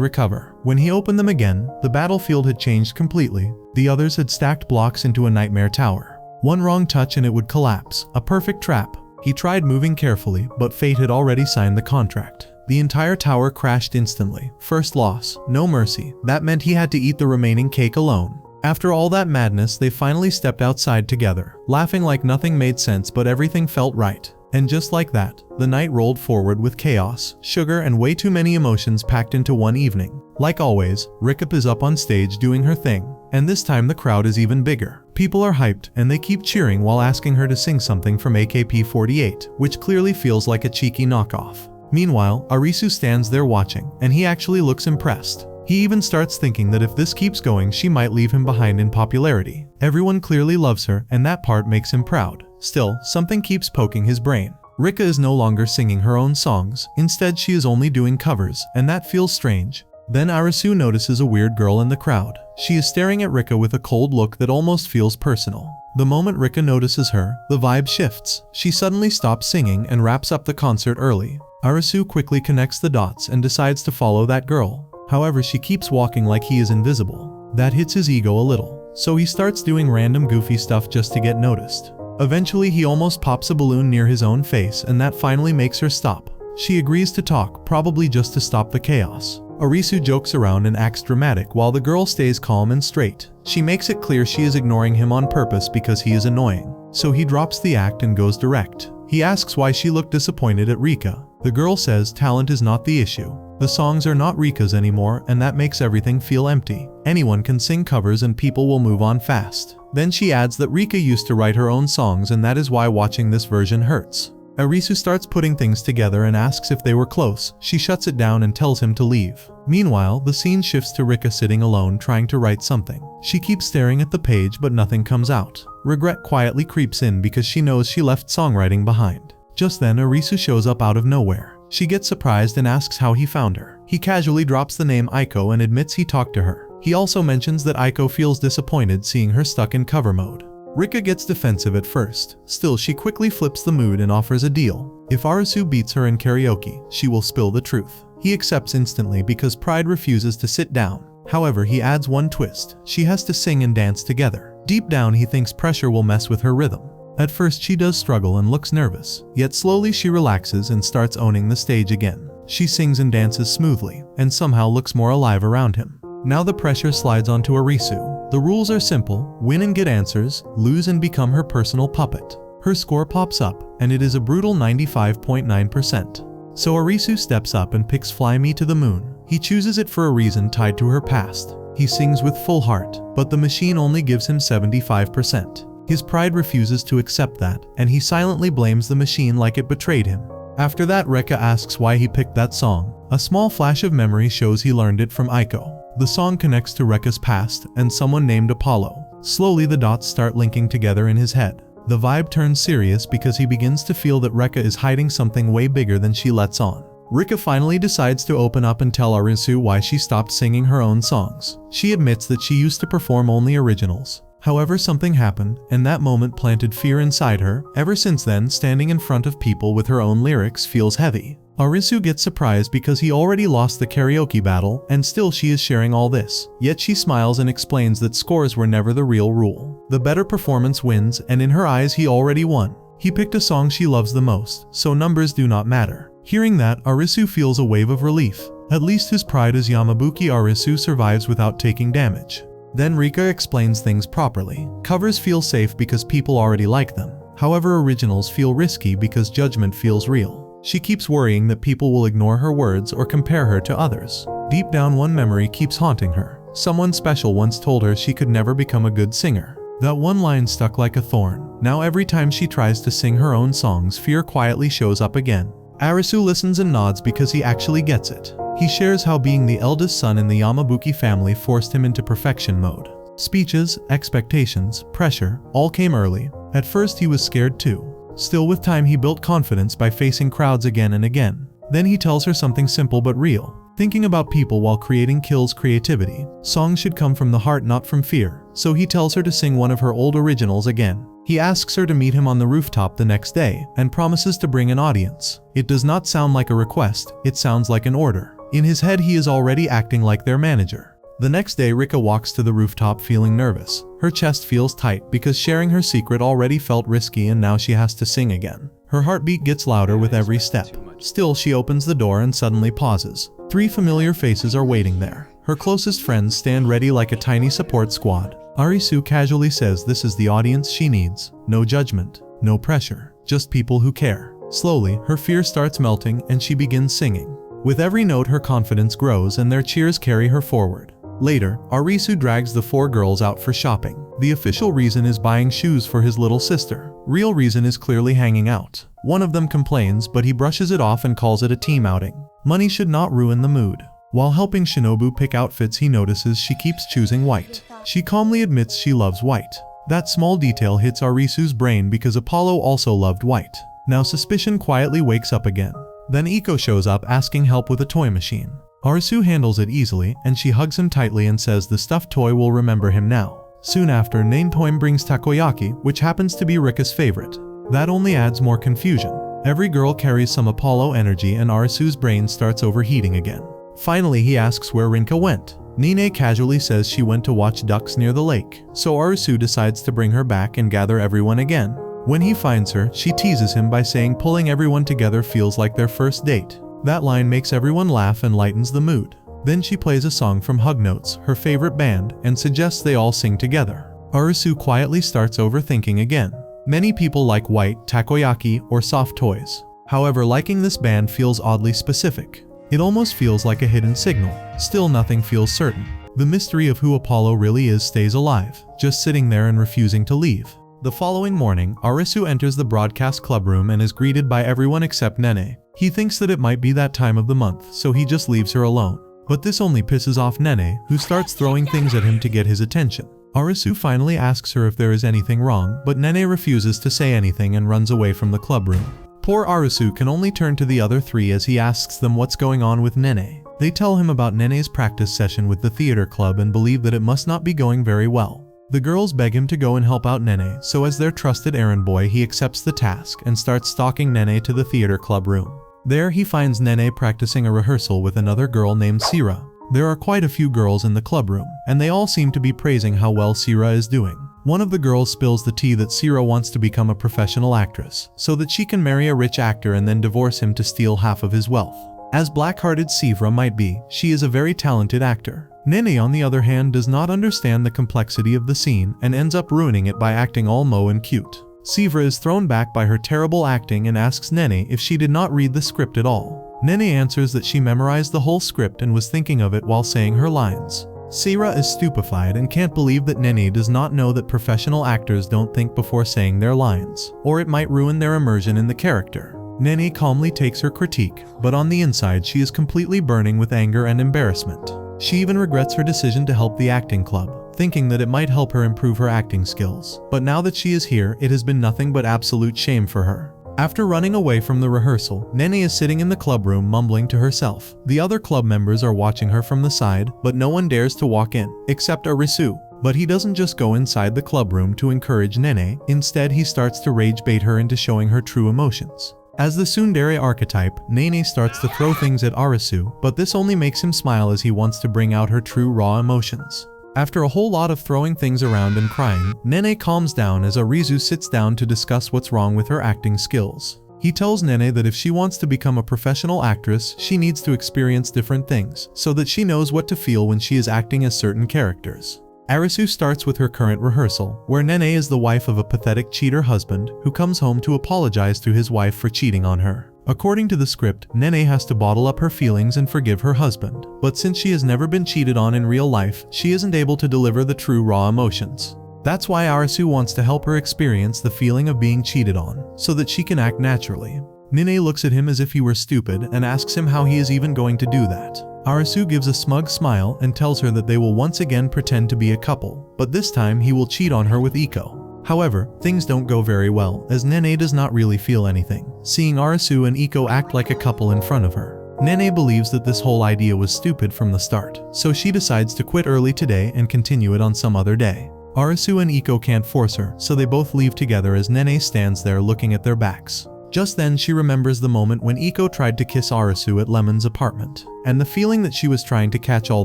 Speaker 1: recover. When he opened them again, the battlefield had changed completely. The others had stacked blocks into a nightmare tower. One wrong touch and it would collapse, a perfect trap. He tried moving carefully, but fate had already signed the contract. The entire tower crashed instantly. First loss, no mercy. That meant he had to eat the remaining cake alone. After all that madness, they finally stepped outside together, laughing like nothing made sense but everything felt right. And just like that, the night rolled forward with chaos, sugar, and way too many emotions packed into one evening. Like always, Rika is up on stage doing her thing, and this time the crowd is even bigger. People are hyped, and they keep cheering while asking her to sing something from AKB48, which clearly feels like a cheeky knockoff. Meanwhile, Arisu stands there watching, and he actually looks impressed. He even starts thinking that if this keeps going, she might leave him behind in popularity. Everyone clearly loves her, and that part makes him proud. Still, something keeps poking his brain. Rika is no longer singing her own songs. Instead, she is only doing covers, and that feels strange. Then Arisu notices a weird girl in the crowd. She is staring at Rika with a cold look that almost feels personal. The moment Rika notices her, the vibe shifts. She suddenly stops singing and wraps up the concert early. Arisu quickly connects the dots and decides to follow that girl. However, she keeps walking like he is invisible. That hits his ego a little, so he starts doing random goofy stuff just to get noticed. Eventually, he almost pops a balloon near his own face, and that finally makes her stop. She agrees to talk, probably just to stop the chaos. Arisu jokes around and acts dramatic while the girl stays calm and straight. She makes it clear she is ignoring him on purpose because he is annoying. So he drops the act and goes direct. He asks why she looked disappointed at Rika. The girl says talent is not the issue. The songs are not Rika's anymore, and that makes everything feel empty. Anyone can sing covers and people will move on fast. Then she adds that Rika used to write her own songs, and that is why watching this version hurts. Arisu starts putting things together and asks if they were close. She shuts it down and tells him to leave. Meanwhile, the scene shifts to Rika sitting alone trying to write something. She keeps staring at the page but nothing comes out. Regret quietly creeps in because she knows she left songwriting behind. Just then, Arisu shows up out of nowhere. She gets surprised and asks how he found her. He casually drops the name Aiko and admits he talked to her. He also mentions that Aiko feels disappointed seeing her stuck in cover mode. Rika gets defensive at first. Still, she quickly flips the mood and offers a deal. If Arisu beats her in karaoke, she will spill the truth. He accepts instantly because pride refuses to sit down. However, he adds one twist. She has to sing and dance together. Deep down, he thinks pressure will mess with her rhythm. At first, she does struggle and looks nervous. Yet slowly she relaxes and starts owning the stage again. She sings and dances smoothly, and somehow looks more alive around him. Now the pressure slides onto Arisu. The rules are simple: win and get answers, lose and become her personal puppet. Her score pops up, and it is a brutal 95.9%. So Arisu steps up and picks Fly Me to the Moon. He chooses it for a reason tied to her past. He sings with full heart, but the machine only gives him 75%. His pride refuses to accept that, and he silently blames the machine like it betrayed him. After that, Reka asks why he picked that song. A small flash of memory shows he learned it from Aiko. The song connects to Reka's past and someone named Apollo. Slowly the dots start linking together in his head. The vibe turns serious because he begins to feel that Reka is hiding something way bigger than she lets on. Rika finally decides to open up and tell Arisu why she stopped singing her own songs. She admits that she used to perform only originals. However, something happened, and that moment planted fear inside her. Ever since then, standing in front of people with her own lyrics feels heavy. Arisu gets surprised because he already lost the karaoke battle, and still she is sharing all this. Yet she smiles and explains that scores were never the real rule. The better performance wins, and in her eyes he already won. He picked a song she loves the most, so numbers do not matter. Hearing that, Arisu feels a wave of relief. At least his pride as Yamabuki Arisu survives without taking damage. Then Rika explains things properly. Covers feel safe because people already like them. However, originals feel risky because judgment feels real. She keeps worrying that people will ignore her words or compare her to others. Deep down, one memory keeps haunting her. Someone special once told her she could never become a good singer. That one line stuck like a thorn. Now every time she tries to sing her own songs, fear quietly shows up again. Arisu listens and nods because he actually gets it. He shares how being the eldest son in the Yamabuki family forced him into perfection mode. Speeches, expectations, pressure, all came early. At first he was scared too. Still, with time he built confidence by facing crowds again and again. Then he tells her something simple but real. Thinking about people while creating kills creativity. Songs should come from the heart, not from fear. So he tells her to sing one of her old originals again. He asks her to meet him on the rooftop the next day, and promises to bring an audience. It does not sound like a request, it sounds like an order. In his head he is already acting like their manager. The next day Rika walks to the rooftop feeling nervous. Her chest feels tight because sharing her secret already felt risky, and now she has to sing again. Her heartbeat gets louder with every step. Still, she opens the door and suddenly pauses. 3 familiar faces are waiting there. Her closest friends stand ready like a tiny support squad. Arisu casually says this is the audience she needs. No judgment, no pressure, just people who care. Slowly, her fear starts melting and she begins singing. With every note her confidence grows and their cheers carry her forward. Later, Arisu drags the 4 girls out for shopping. The official reason is buying shoes for his little sister. Real reason is clearly hanging out. One of them complains, but he brushes it off and calls it a team outing. Money should not ruin the mood. While helping Shinobu pick outfits, he notices she keeps choosing white. She calmly admits she loves white. That small detail hits Arisu's brain because Apollo also loved white. Now suspicion quietly wakes up again. Then Iko shows up asking help with a toy machine. Arisu handles it easily, and she hugs him tightly and says the stuffed toy will remember him now. Soon after, Naintoim brings takoyaki, which happens to be Rika's favorite. That only adds more confusion. Every girl carries some Apollo energy and Arisu's brain starts overheating again. Finally, he asks where Rinka went. Nine casually says she went to watch ducks near the lake. So Arisu decides to bring her back and gather everyone again. When he finds her, she teases him by saying pulling everyone together feels like their first date. That line makes everyone laugh and lightens the mood. Then she plays a song from Hug Notes, her favorite band, and suggests they all sing together. Arisu quietly starts overthinking again. Many people like white, takoyaki, or soft toys. However, liking this band feels oddly specific. It almost feels like a hidden signal. Still, nothing feels certain. The mystery of who Apollo really is stays alive, just sitting there and refusing to leave. The following morning, Arisu enters the broadcast club room and is greeted by everyone except Nene. He thinks that it might be that time of the month, so he just leaves her alone. But this only pisses off Nene, who starts throwing things at him to get his attention. Arisu finally asks her if there is anything wrong, but Nene refuses to say anything and runs away from the club room. Poor Arisu can only turn to the other 3 as he asks them what's going on with Nene. They tell him about Nene's practice session with the theater club and believe that it must not be going very well. The girls beg him to go and help out Nene, so as their trusted errand boy he accepts the task and starts stalking Nene to the theater club room. There he finds Nene practicing a rehearsal with another girl named Sira. There are quite a few girls in the club room, and they all seem to be praising how well Sira is doing. One of the girls spills the tea that Sira wants to become a professional actress, so that she can marry a rich actor and then divorce him to steal half of his wealth. As black-hearted Sira might be, she is a very talented actor. Nene, on the other hand, does not understand the complexity of the scene and ends up ruining it by acting all mo and cute. Sivra is thrown back by her terrible acting and asks Nene if she did not read the script at all. Nene answers that she memorized the whole script and was thinking of it while saying her lines. Sira is stupefied and can't believe that Nene does not know that professional actors don't think before saying their lines, or it might ruin their immersion in the character. Nene calmly takes her critique, but on the inside she is completely burning with anger and embarrassment. She even regrets her decision to help the acting club, thinking that it might help her improve her acting skills. But now that she is here, it has been nothing but absolute shame for her. After running away from the rehearsal, Nene is sitting in the club room mumbling to herself. The other club members are watching her from the side, but no one dares to walk in, except Arisu. But he doesn't just go inside the club room to encourage Nene, instead he starts to rage bait her into showing her true emotions. As the tsundere archetype, Nene starts to throw things at Arisu, but this only makes him smile as he wants to bring out her true raw emotions. After a whole lot of throwing things around and crying, Nene calms down as Arisu sits down to discuss what's wrong with her acting skills. He tells Nene that if she wants to become a professional actress, she needs to experience different things, so that she knows what to feel when she is acting as certain characters. Arisu starts with her current rehearsal, where Nene is the wife of a pathetic cheater husband who comes home to apologize to his wife for cheating on her. According to the script, Nene has to bottle up her feelings and forgive her husband, but since she has never been cheated on in real life, she isn't able to deliver the true raw emotions. That's why Arisu wants to help her experience the feeling of being cheated on, so that she can act naturally. Nene looks at him as if he were stupid and asks him how he is even going to do that. Arisu gives a smug smile and tells her that they will once again pretend to be a couple, but this time he will cheat on her with Iko. However, things don't go very well, as Nene does not really feel anything, seeing Arisu and Iko act like a couple in front of her. Nene believes that this whole idea was stupid from the start, so she decides to quit early today and continue it on some other day. Arisu and Iko can't force her, so they both leave together as Nene stands there looking at their backs. Just then she remembers the moment when Iko tried to kiss Arisu at Lemon's apartment, and the feeling that she was trying to catch all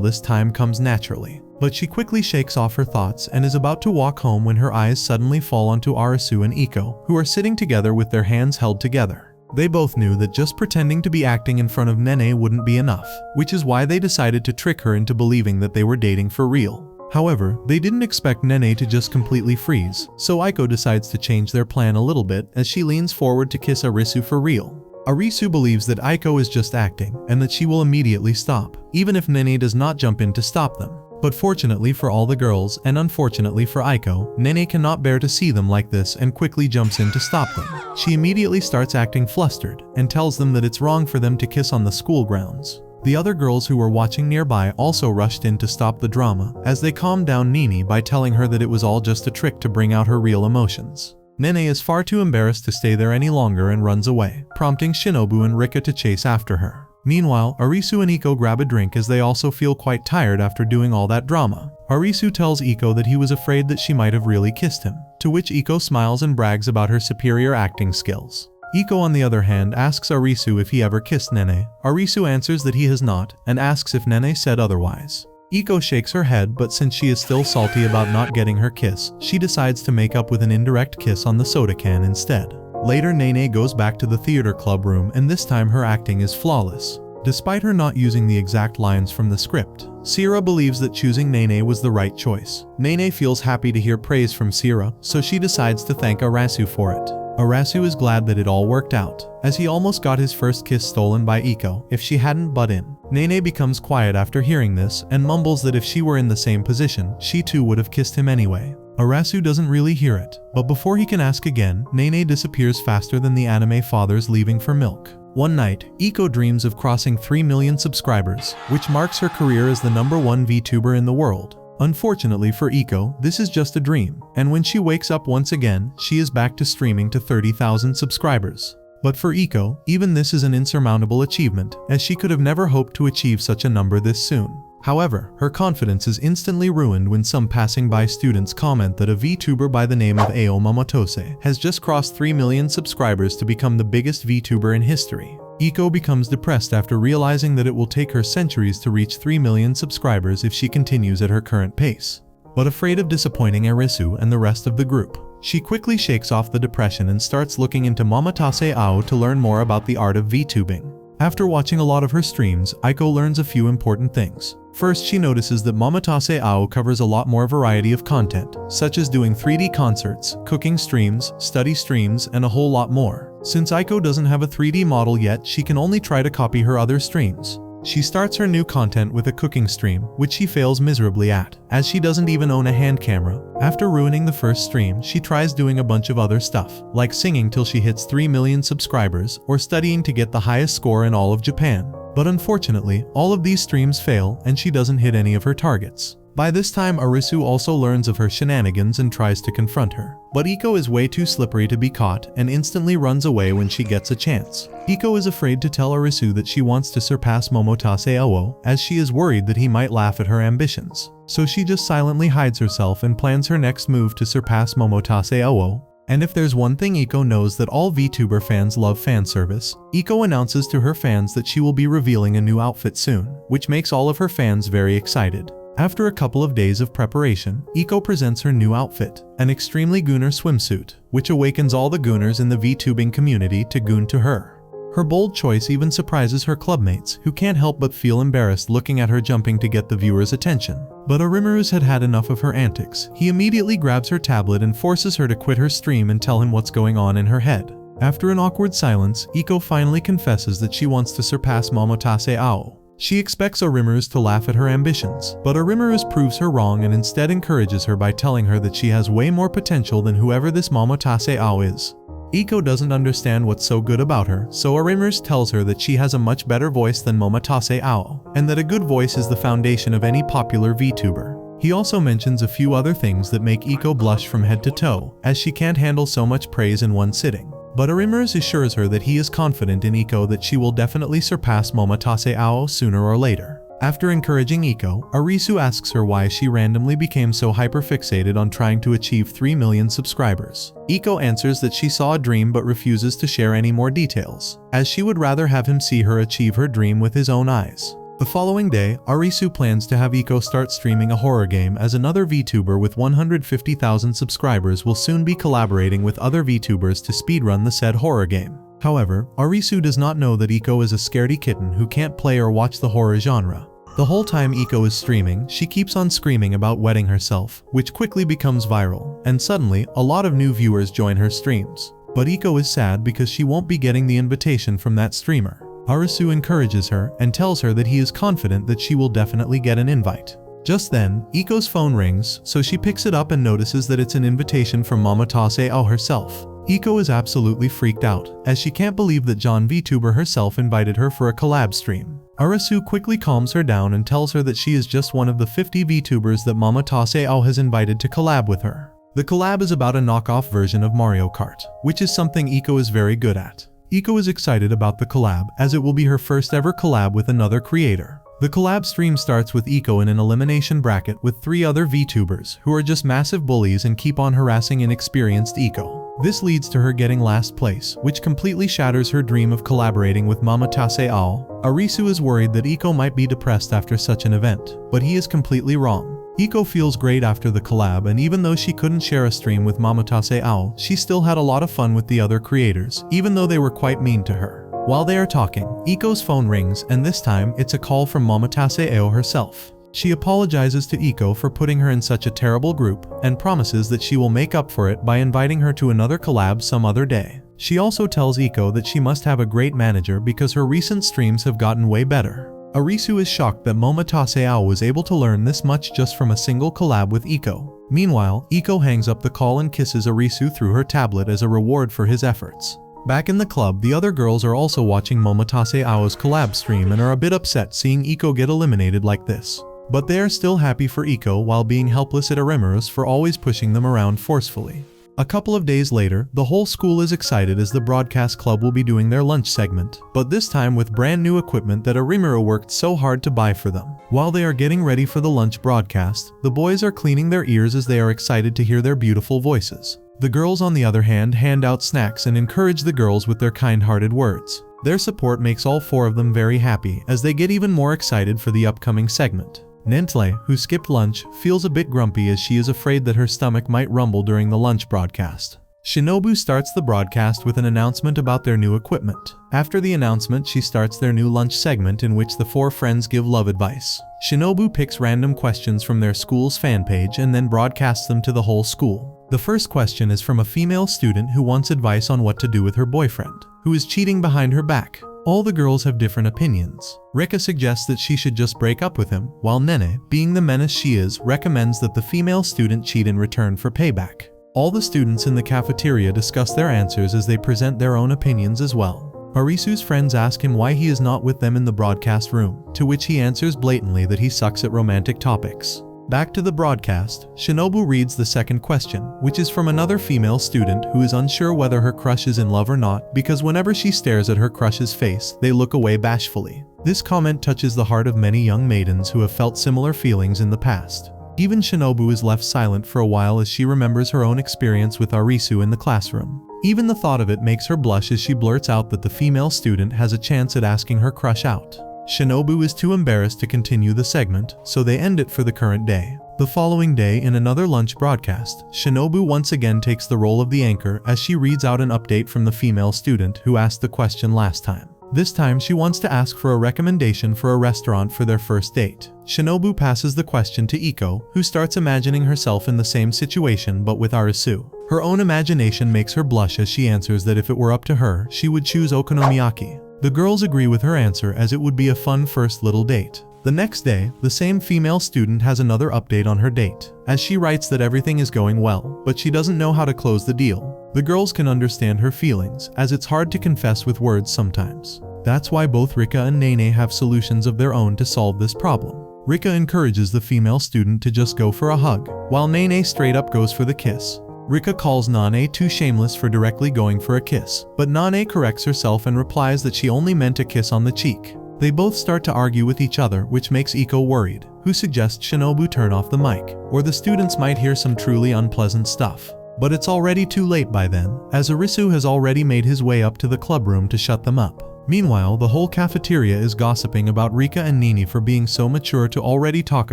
Speaker 1: this time comes naturally. But she quickly shakes off her thoughts and is about to walk home when her eyes suddenly fall onto Arisu and Iko, who are sitting together with their hands held together. They both knew that just pretending to be acting in front of Nene wouldn't be enough, which is why they decided to trick her into believing that they were dating for real. However, they didn't expect Nene to just completely freeze, so Iko decides to change their plan a little bit as she leans forward to kiss Arisu for real. Arisu believes that Iko is just acting and that she will immediately stop, even if Nene does not jump in to stop them. But fortunately for all the girls and unfortunately for Iko, Nene cannot bear to see them like this and quickly jumps in to stop them. She immediately starts acting flustered and tells them that it's wrong for them to kiss on the school grounds. The other girls who were watching nearby also rushed in to stop the drama, as they calmed down Nini by telling her that it was all just a trick to bring out her real emotions. Nene is far too embarrassed to stay there any longer and runs away, prompting Shinobu and Rika to chase after her. Meanwhile, Arisu and Iko grab a drink as they also feel quite tired after doing all that drama. Arisu tells Iko that he was afraid that she might have really kissed him, to which Iko smiles and brags about her superior acting skills. Iko on the other hand asks Arisu if he ever kissed Nene. Arisu answers that he has not, and asks if Nene said otherwise. Iko shakes her head, but since she is still salty about not getting her kiss, she decides to make up with an indirect kiss on the soda can instead. Later, Nene goes back to the theater club room, and this time her acting is flawless. Despite her not using the exact lines from the script, Sira believes that choosing Nene was the right choice. Nene feels happy to hear praise from Sira, so she decides to thank Arisu for it. Arisu is glad that it all worked out, as he almost got his first kiss stolen by Iko if she hadn't butt in. Nene becomes quiet after hearing this and mumbles that if she were in the same position, she too would have kissed him anyway. Arisu doesn't really hear it, but before he can ask again, Nene disappears faster than the anime fathers leaving for milk. One night, Iko dreams of crossing 3 million subscribers, which marks her career as the #1 VTuber in the world. Unfortunately for Iko, this is just a dream, and when she wakes up once again, she is back to streaming to 30,000 subscribers. But for Iko, even this is an insurmountable achievement, as she could have never hoped to achieve such a number this soon. However, her confidence is instantly ruined when some passing by students comment that a VTuber by the name of Ao Mamatose has just crossed 3 million subscribers to become the biggest VTuber in history. Iko becomes depressed after realizing that it will take her centuries to reach 3 million subscribers if she continues at her current pace. But afraid of disappointing Arisu and the rest of the group, she quickly shakes off the depression and starts looking into Mamatase Ao to learn more about the art of VTubing. After watching a lot of her streams, Iko learns a few important things. First, she notices that Mamatase Ao covers a lot more variety of content, such as doing 3D concerts, cooking streams, study streams, and a whole lot more. Since Aiko doesn't have a 3D model yet, she can only try to copy her other streams. She starts her new content with a cooking stream, which she fails miserably at, as she doesn't even own a hand camera. After ruining the first stream, she tries doing a bunch of other stuff, like singing till she hits 3 million subscribers, or studying to get the highest score in all of Japan. But unfortunately, all of these streams fail, and she doesn't hit any of her targets. By this time, Arisu also learns of her shenanigans and tries to confront her. But Iko is way too slippery to be caught and instantly runs away when she gets a chance. Iko is afraid to tell Arisu that she wants to surpass Momotase Owo, as she is worried that he might laugh at her ambitions. So she just silently hides herself and plans her next move to surpass Momotase Owo. And if there's one thing Iko knows, that all VTuber fans love fan service, Iko announces to her fans that she will be revealing a new outfit soon, which makes all of her fans very excited. After a couple of days of preparation, Iko presents her new outfit, an extremely gooner swimsuit, which awakens all the gooners in the VTubing community to goon to her. Her bold choice even surprises her clubmates, who can't help but feel embarrassed looking at her jumping to get the viewers' attention. But Arimuru's had enough of her antics. He immediately grabs her tablet and forces her to quit her stream and tell him what's going on in her head. After an awkward silence, Iko finally confesses that she wants to surpass Momotase Ao. She expects Arimuru's to laugh at her ambitions, but Arimuru's proves her wrong and instead encourages her by telling her that she has way more potential than whoever this Momotase Ao is. Iko doesn't understand what's so good about her, so Arimuru's tells her that she has a much better voice than Momotase Ao, and that a good voice is the foundation of any popular VTuber. He also mentions a few other things that make Iko blush from head to toe, as she can't handle so much praise in one sitting. But Arimuru's assures her that he is confident in Iko that she will definitely surpass Momotase Ao sooner or later. After encouraging Iko, Arisu asks her why she randomly became so hyperfixated on trying to achieve 3 million subscribers. Iko answers that she saw a dream but refuses to share any more details, as she would rather have him see her achieve her dream with his own eyes. The following day, Arisu plans to have Iko start streaming a horror game, as another VTuber with 150,000 subscribers will soon be collaborating with other VTubers to speedrun the said horror game. However, Arisu does not know that Iko is a scaredy kitten who can't play or watch the horror genre. The whole time Iko is streaming, she keeps on screaming about wetting herself, which quickly becomes viral, and suddenly, a lot of new viewers join her streams. But Iko is sad because she won't be getting the invitation from that streamer. Arisu encourages her and tells her that he is confident that she will definitely get an invite. Just then, Iko's phone rings, so she picks it up and notices that it's an invitation from Momotase Ao herself. Iko is absolutely freaked out, as she can't believe that John VTuber herself invited her for a collab stream. Arisu quickly calms her down and tells her that she is just one of the 50 VTubers that Momotase Ao has invited to collab with her. The collab is about a knockoff version of Mario Kart, which is something Iko is very good at. Iko is excited about the collab, as it will be her first ever collab with another creator. The collab stream starts with Iko in an elimination bracket with 3 other VTubers, who are just massive bullies and keep on harassing inexperienced Iko. This leads to her getting last place, which completely shatters her dream of collaborating with Momotase Ao. Arisu is worried that Iko might be depressed after such an event, but he is completely wrong. Iko feels great after the collab, and even though she couldn't share a stream with Momotase Ao, she still had a lot of fun with the other creators, even though they were quite mean to her. While they are talking, Iko's phone rings, and this time, it's a call from Momotase Ao herself. She apologizes to Iko for putting her in such a terrible group, and promises that she will make up for it by inviting her to another collab some other day. She also tells Iko that she must have a great manager because her recent streams have gotten way better. Arisu is shocked that Momotase Ao was able to learn this much just from a single collab with Iko. Meanwhile, Iko hangs up the call and kisses Arisu through her tablet as a reward for his efforts. Back in the club, the other girls are also watching Momotase Ao's collab stream and are a bit upset seeing Iko get eliminated like this. But they are still happy for Iko while being helpless at Arimuru's for always pushing them around forcefully. A couple of days later, the whole school is excited as the broadcast club will be doing their lunch segment, but this time with brand new equipment that Arimuru worked so hard to buy for them. While they are getting ready for the lunch broadcast, the boys are cleaning their ears as they are excited to hear their beautiful voices. The girls, on the other hand, hand out snacks and encourage the girls with their kind-hearted words. Their support makes all 4 of them very happy as they get even more excited for the upcoming segment. Nentle, who skipped lunch, feels a bit grumpy as she is afraid that her stomach might rumble during the lunch broadcast. Shinobu starts the broadcast with an announcement about their new equipment. After the announcement, she starts their new lunch segment in which the 4 friends give love advice. Shinobu picks random questions from their school's fan page and then broadcasts them to the whole school. The first question is from a female student who wants advice on what to do with her boyfriend, who is cheating behind her back. All the girls have different opinions. Rika suggests that she should just break up with him, while Nene, being the menace she is, recommends that the female student cheat in return for payback. All the students in the cafeteria discuss their answers as they present their own opinions as well. Arisu's friends ask him why he is not with them in the broadcast room, to which he answers blatantly that he sucks at romantic topics. Back to the broadcast, Shinobu reads the second question, which is from another female student who is unsure whether her crush is in love or not because whenever she stares at her crush's face, they look away bashfully. This comment touches the heart of many young maidens who have felt similar feelings in the past. Even Shinobu is left silent for a while as she remembers her own experience with Arisu in the classroom. Even the thought of it makes her blush as she blurts out that the female student has a chance at asking her crush out. Shinobu is too embarrassed to continue the segment, so they end it for the current day. The following day, in another lunch broadcast, Shinobu once again takes the role of the anchor as she reads out an update from the female student who asked the question last time. This time she wants to ask for a recommendation for a restaurant for their first date. Shinobu passes the question to Iko, who starts imagining herself in the same situation but with Arisu. Her own imagination makes her blush as she answers that if it were up to her, she would choose okonomiyaki. The girls agree with her answer as it would be a fun first little date. The next day, the same female student has another update on her date, as she writes that everything is going well, but she doesn't know how to close the deal. The girls can understand her feelings, as it's hard to confess with words sometimes. That's why both Rika and Nene have solutions of their own to solve this problem. Rika encourages the female student to just go for a hug, while Nene straight up goes for the kiss. Rika calls Nane too shameless for directly going for a kiss, but Nane corrects herself and replies that she only meant a kiss on the cheek. They both start to argue with each other, which makes Iko worried, who suggests Shinobu turn off the mic, or the students might hear some truly unpleasant stuff. But it's already too late by then, as Arisu has already made his way up to the club room to shut them up. Meanwhile, the whole cafeteria is gossiping about Rika and Nini for being so mature to already talk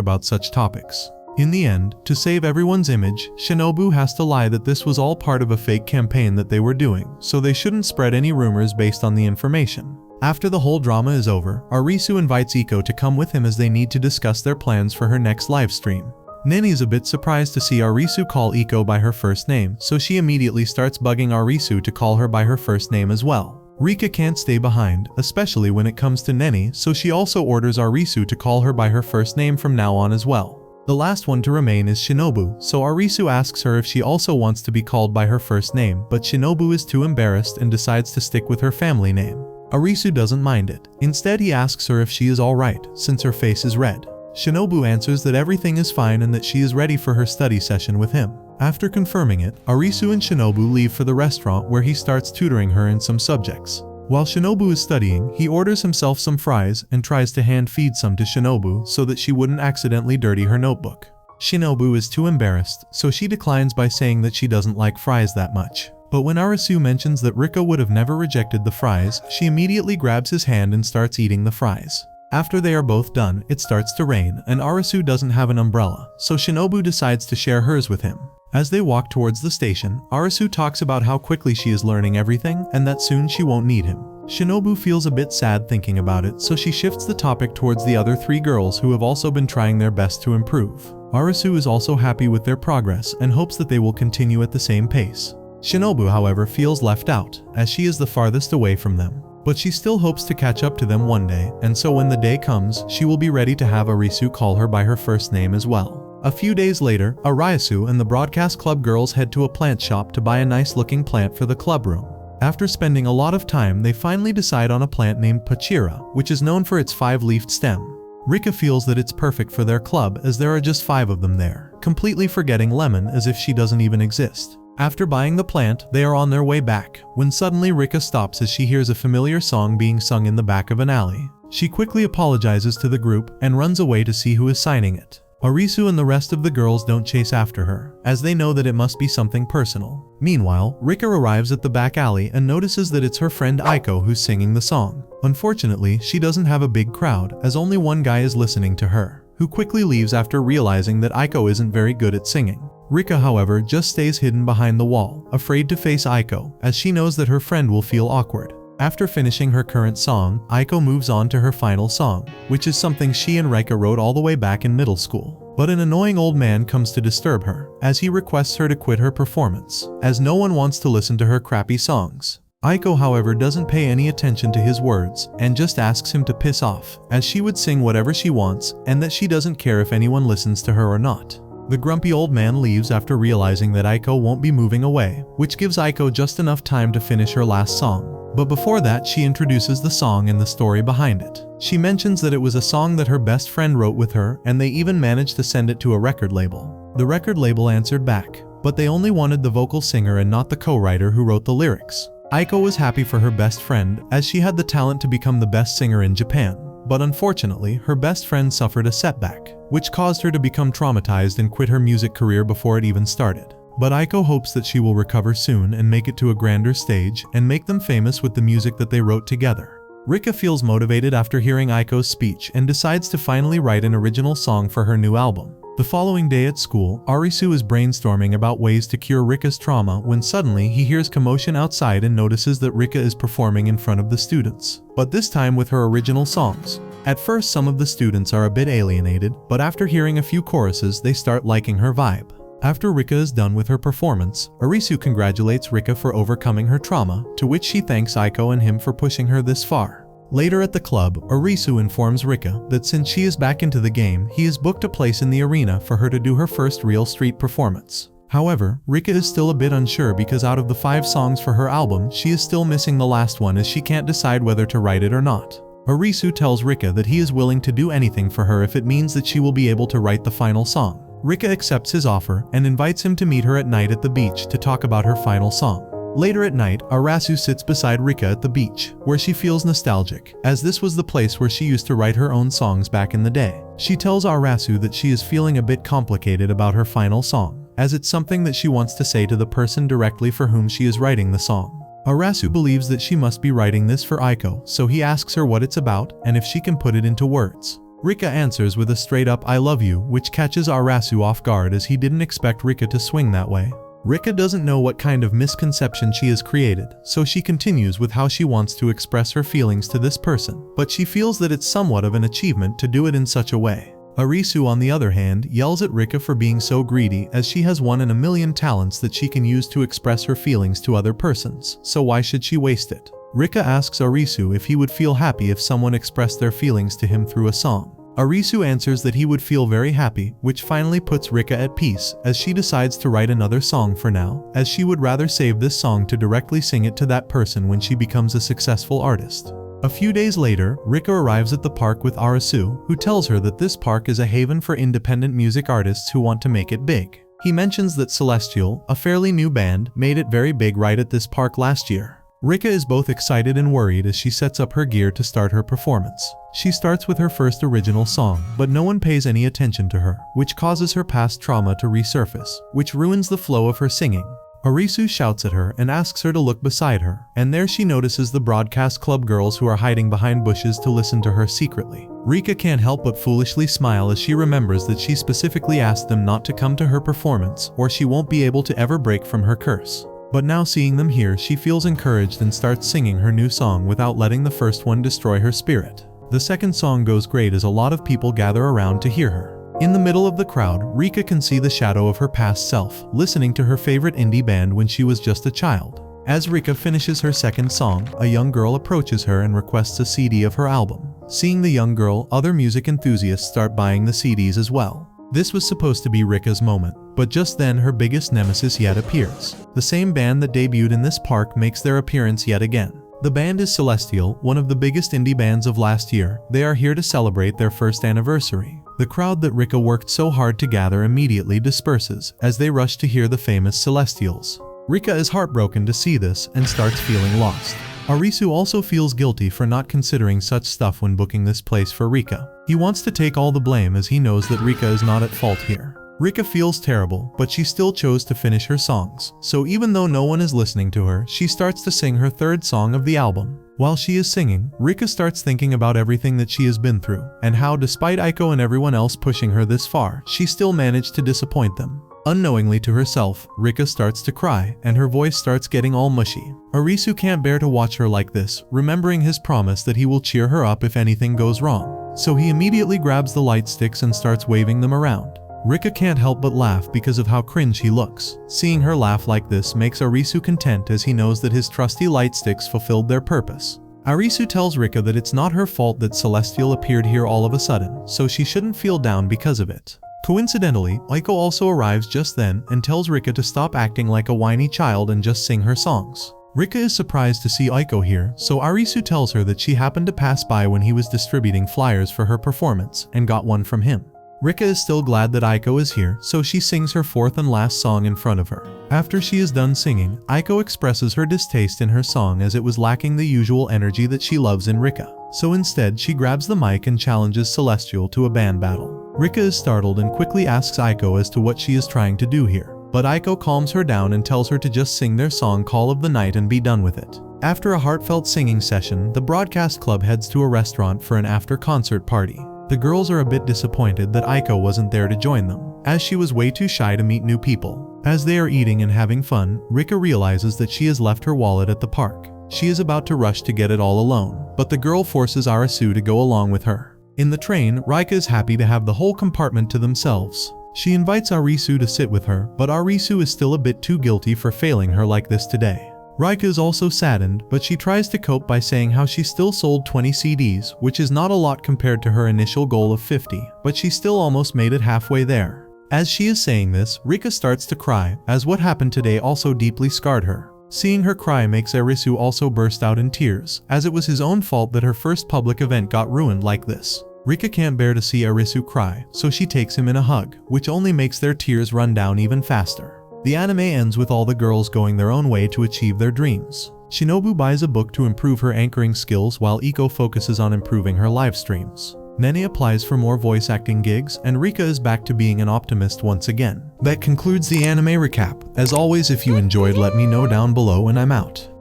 Speaker 1: about such topics. In the end, to save everyone's image, Shinobu has to lie that this was all part of a fake campaign that they were doing, so they shouldn't spread any rumors based on the information. After the whole drama is over, Arisu invites Iko to come with him as they need to discuss their plans for her next live stream. Nini is a bit surprised to see Arisu call Iko by her first name, so she immediately starts bugging Arisu to call her by her first name as well. Rika can't stay behind, especially when it comes to Neni, so she also orders Arisu to call her by her first name from now on as well. The last one to remain is Shinobu, so Arisu asks her if she also wants to be called by her first name, but Shinobu is too embarrassed and decides to stick with her family name. Arisu doesn't mind it. Instead, he asks her if she is alright, since her face is red. Shinobu answers that everything is fine and that she is ready for her study session with him. After confirming it, Arisu and Shinobu leave for the restaurant where he starts tutoring her in some subjects. While Shinobu is studying, he orders himself some fries and tries to hand feed some to Shinobu so that she wouldn't accidentally dirty her notebook. Shinobu is too embarrassed, so she declines by saying that she doesn't like fries that much. But when Arisu mentions that Rika would have never rejected the fries, she immediately grabs his hand and starts eating the fries. After they are both done, it starts to rain, and Arisu doesn't have an umbrella, so Shinobu decides to share hers with him. As they walk towards the station, Arisu talks about how quickly she is learning everything and that soon she won't need him. Shinobu feels a bit sad thinking about it, so she shifts the topic towards the other three girls who have also been trying their best to improve. Arisu is also happy with their progress and hopes that they will continue at the same pace. Shinobu, however, feels left out, as she is the farthest away from them. But she still hopes to catch up to them one day, and so when the day comes, she will be ready to have Arisu call her by her first name as well. A few days later, Arisu and the broadcast club girls head to a plant shop to buy a nice-looking plant for the club room. After spending a lot of time, they finally decide on a plant named Pachira, which is known for its 5-leafed stem. Rika feels that it's perfect for their club as there are just 5 of them there, completely forgetting Lemon as if she doesn't even exist. After buying the plant, they are on their way back, when suddenly Rika stops as she hears a familiar song being sung in the back of an alley. She quickly apologizes to the group and runs away to see who is signing it. Arisu and the rest of the girls don't chase after her, as they know that it must be something personal. Meanwhile, Rika arrives at the back alley and notices that it's her friend Aiko who's singing the song. Unfortunately, she doesn't have a big crowd, as only one guy is listening to her, who quickly leaves after realizing that Aiko isn't very good at singing. Rika, however, just stays hidden behind the wall, afraid to face Aiko, as she knows that her friend will feel awkward. After finishing her current song, Aiko moves on to her final song, which is something she and Rika wrote all the way back in middle school. But an annoying old man comes to disturb her, as he requests her to quit her performance, as no one wants to listen to her crappy songs. Aiko, however, doesn't pay any attention to his words and just asks him to piss off, as she would sing whatever she wants and that she doesn't care if anyone listens to her or not. The grumpy old man leaves after realizing that Aiko won't be moving away, which gives Aiko just enough time to finish her last song. But before that, she introduces the song and the story behind it. She mentions that it was a song that her best friend wrote with her, and they even managed to send it to a record label. The record label answered back, but they only wanted the vocal singer and not the co-writer who wrote the lyrics. Aiko was happy for her best friend, as she had the talent to become the best singer in Japan. But unfortunately, her best friend suffered a setback, which caused her to become traumatized and quit her music career before it even started. But Aiko hopes that she will recover soon and make it to a grander stage and make them famous with the music that they wrote together. Rika feels motivated after hearing Aiko's speech and decides to finally write an original song for her new album. The following day at school, Arisu is brainstorming about ways to cure Rika's trauma when suddenly he hears commotion outside and notices that Rika is performing in front of the students, but this time with her original songs. At first, some of the students are a bit alienated, but after hearing a few choruses, they start liking her vibe. After Rika is done with her performance, Arisu congratulates Rika for overcoming her trauma, to which she thanks Aiko and him for pushing her this far. Later at the club, Arisu informs Rika that since she is back into the game, he has booked a place in the arena for her to do her first real street performance. However, Rika is still a bit unsure because out of the 5 songs for her album, she is still missing the last one as she can't decide whether to write it or not. Arisu tells Rika that he is willing to do anything for her if it means that she will be able to write the final song. Rika accepts his offer and invites him to meet her at night at the beach to talk about her final song. Later at night, Arisu sits beside Rika at the beach, where she feels nostalgic, as this was the place where she used to write her own songs back in the day. She tells Arisu that she is feeling a bit complicated about her final song, as it's something that she wants to say to the person directly for whom she is writing the song. Arisu believes that she must be writing this for Aiko, so he asks her what it's about and if she can put it into words. Rika answers with a straight-up "I love you," which catches Arisu off guard as he didn't expect Rika to swing that way. Rika doesn't know what kind of misconception she has created, so she continues with how she wants to express her feelings to this person, but she feels that it's somewhat of an achievement to do it in such a way. Arisu, on the other hand, yells at Rika for being so greedy, as she has 1 in a million talents that she can use to express her feelings to other persons, so why should she waste it? Rika asks Arisu if he would feel happy if someone expressed their feelings to him through a song. Arisu answers that he would feel very happy, which finally puts Rika at peace, as she decides to write another song for now, as she would rather save this song to directly sing it to that person when she becomes a successful artist. A few days later, Rika arrives at the park with Arisu, who tells her that this park is a haven for independent music artists who want to make it big. He mentions that Celestial, a fairly new band, made it very big right at this park last year. Rika is both excited and worried as she sets up her gear to start her performance. She starts with her first original song, but no one pays any attention to her, which causes her past trauma to resurface, which ruins the flow of her singing. Arisu shouts at her and asks her to look beside her, and there she notices the broadcast club girls who are hiding behind bushes to listen to her secretly. Rika can't help but foolishly smile as she remembers that she specifically asked them not to come to her performance, or she won't be able to ever break from her curse. But now seeing them here, she feels encouraged and starts singing her new song without letting the first one destroy her spirit. The second song goes great as a lot of people gather around to hear her. In the middle of the crowd, Rika can see the shadow of her past self, listening to her favorite indie band when she was just a child. As Rika finishes her second song, a young girl approaches her and requests a CD of her album. Seeing the young girl, other music enthusiasts start buying the CDs as well. This was supposed to be Rika's moment, but just then her biggest nemesis yet appears. The same band that debuted in this park makes their appearance yet again. The band is Celestial, one of the biggest indie bands of last year. They are here to celebrate their first anniversary. The crowd that Rika worked so hard to gather immediately disperses as they rush to hear the famous Celestials. Rika is heartbroken to see this and starts feeling lost. Arisu also feels guilty for not considering such stuff when booking this place for Rika. He wants to take all the blame as he knows that Rika is not at fault here. Rika feels terrible, but she still chose to finish her songs, so even though no one is listening to her, she starts to sing her third song of the album. While she is singing, Rika starts thinking about everything that she has been through, and how despite Aiko and everyone else pushing her this far, she still managed to disappoint them. Unknowingly to herself, Rika starts to cry, and her voice starts getting all mushy. Arisu can't bear to watch her like this, remembering his promise that he will cheer her up if anything goes wrong. So he immediately grabs the light sticks and starts waving them around. Rika can't help but laugh because of how cringe he looks. Seeing her laugh like this makes Arisu content as he knows that his trusty light sticks fulfilled their purpose. Arisu tells Rika that it's not her fault that Celestial appeared here all of a sudden, so she shouldn't feel down because of it. Coincidentally, Aiko also arrives just then and tells Rika to stop acting like a whiny child and just sing her songs. Rika is surprised to see Aiko here, so Arisu tells her that she happened to pass by when he was distributing flyers for her performance and got one from him. Rika is still glad that Aiko is here, so she sings her fourth and last song in front of her. After she is done singing, Aiko expresses her distaste in her song as it was lacking the usual energy that she loves in Rika. So instead, she grabs the mic and challenges Celestial to a band battle. Rika is startled and quickly asks Aiko as to what she is trying to do here. But Aiko calms her down and tells her to just sing their song Call of the Night and be done with it. After a heartfelt singing session, the broadcast club heads to a restaurant for an after-concert party. The girls are a bit disappointed that Aiko wasn't there to join them, as she was way too shy to meet new people. As they are eating and having fun, Rika realizes that she has left her wallet at the park. She is about to rush to get it all alone, but the girl forces Arisu to go along with her. In the train, Rika is happy to have the whole compartment to themselves. She invites Arisu to sit with her, but Arisu is still a bit too guilty for failing her like this today. Rika is also saddened, but she tries to cope by saying how she still sold 20 CDs, which is not a lot compared to her initial goal of 50, but she still almost made it halfway there. As she is saying this, Rika starts to cry, as what happened today also deeply scarred her. Seeing her cry makes Arisu also burst out in tears, as it was his own fault that her first public event got ruined like this. Rika can't bear to see Arisu cry, so she takes him in a hug, which only makes their tears run down even faster. The anime ends with all the girls going their own way to achieve their dreams. Shinobu buys a book to improve her anchoring skills while Iko focuses on improving her live streams. Nani applies for more voice acting gigs, and Rika is back to being an optimist once again. That concludes the anime recap. As always, if you enjoyed, let me know down below and I'm out.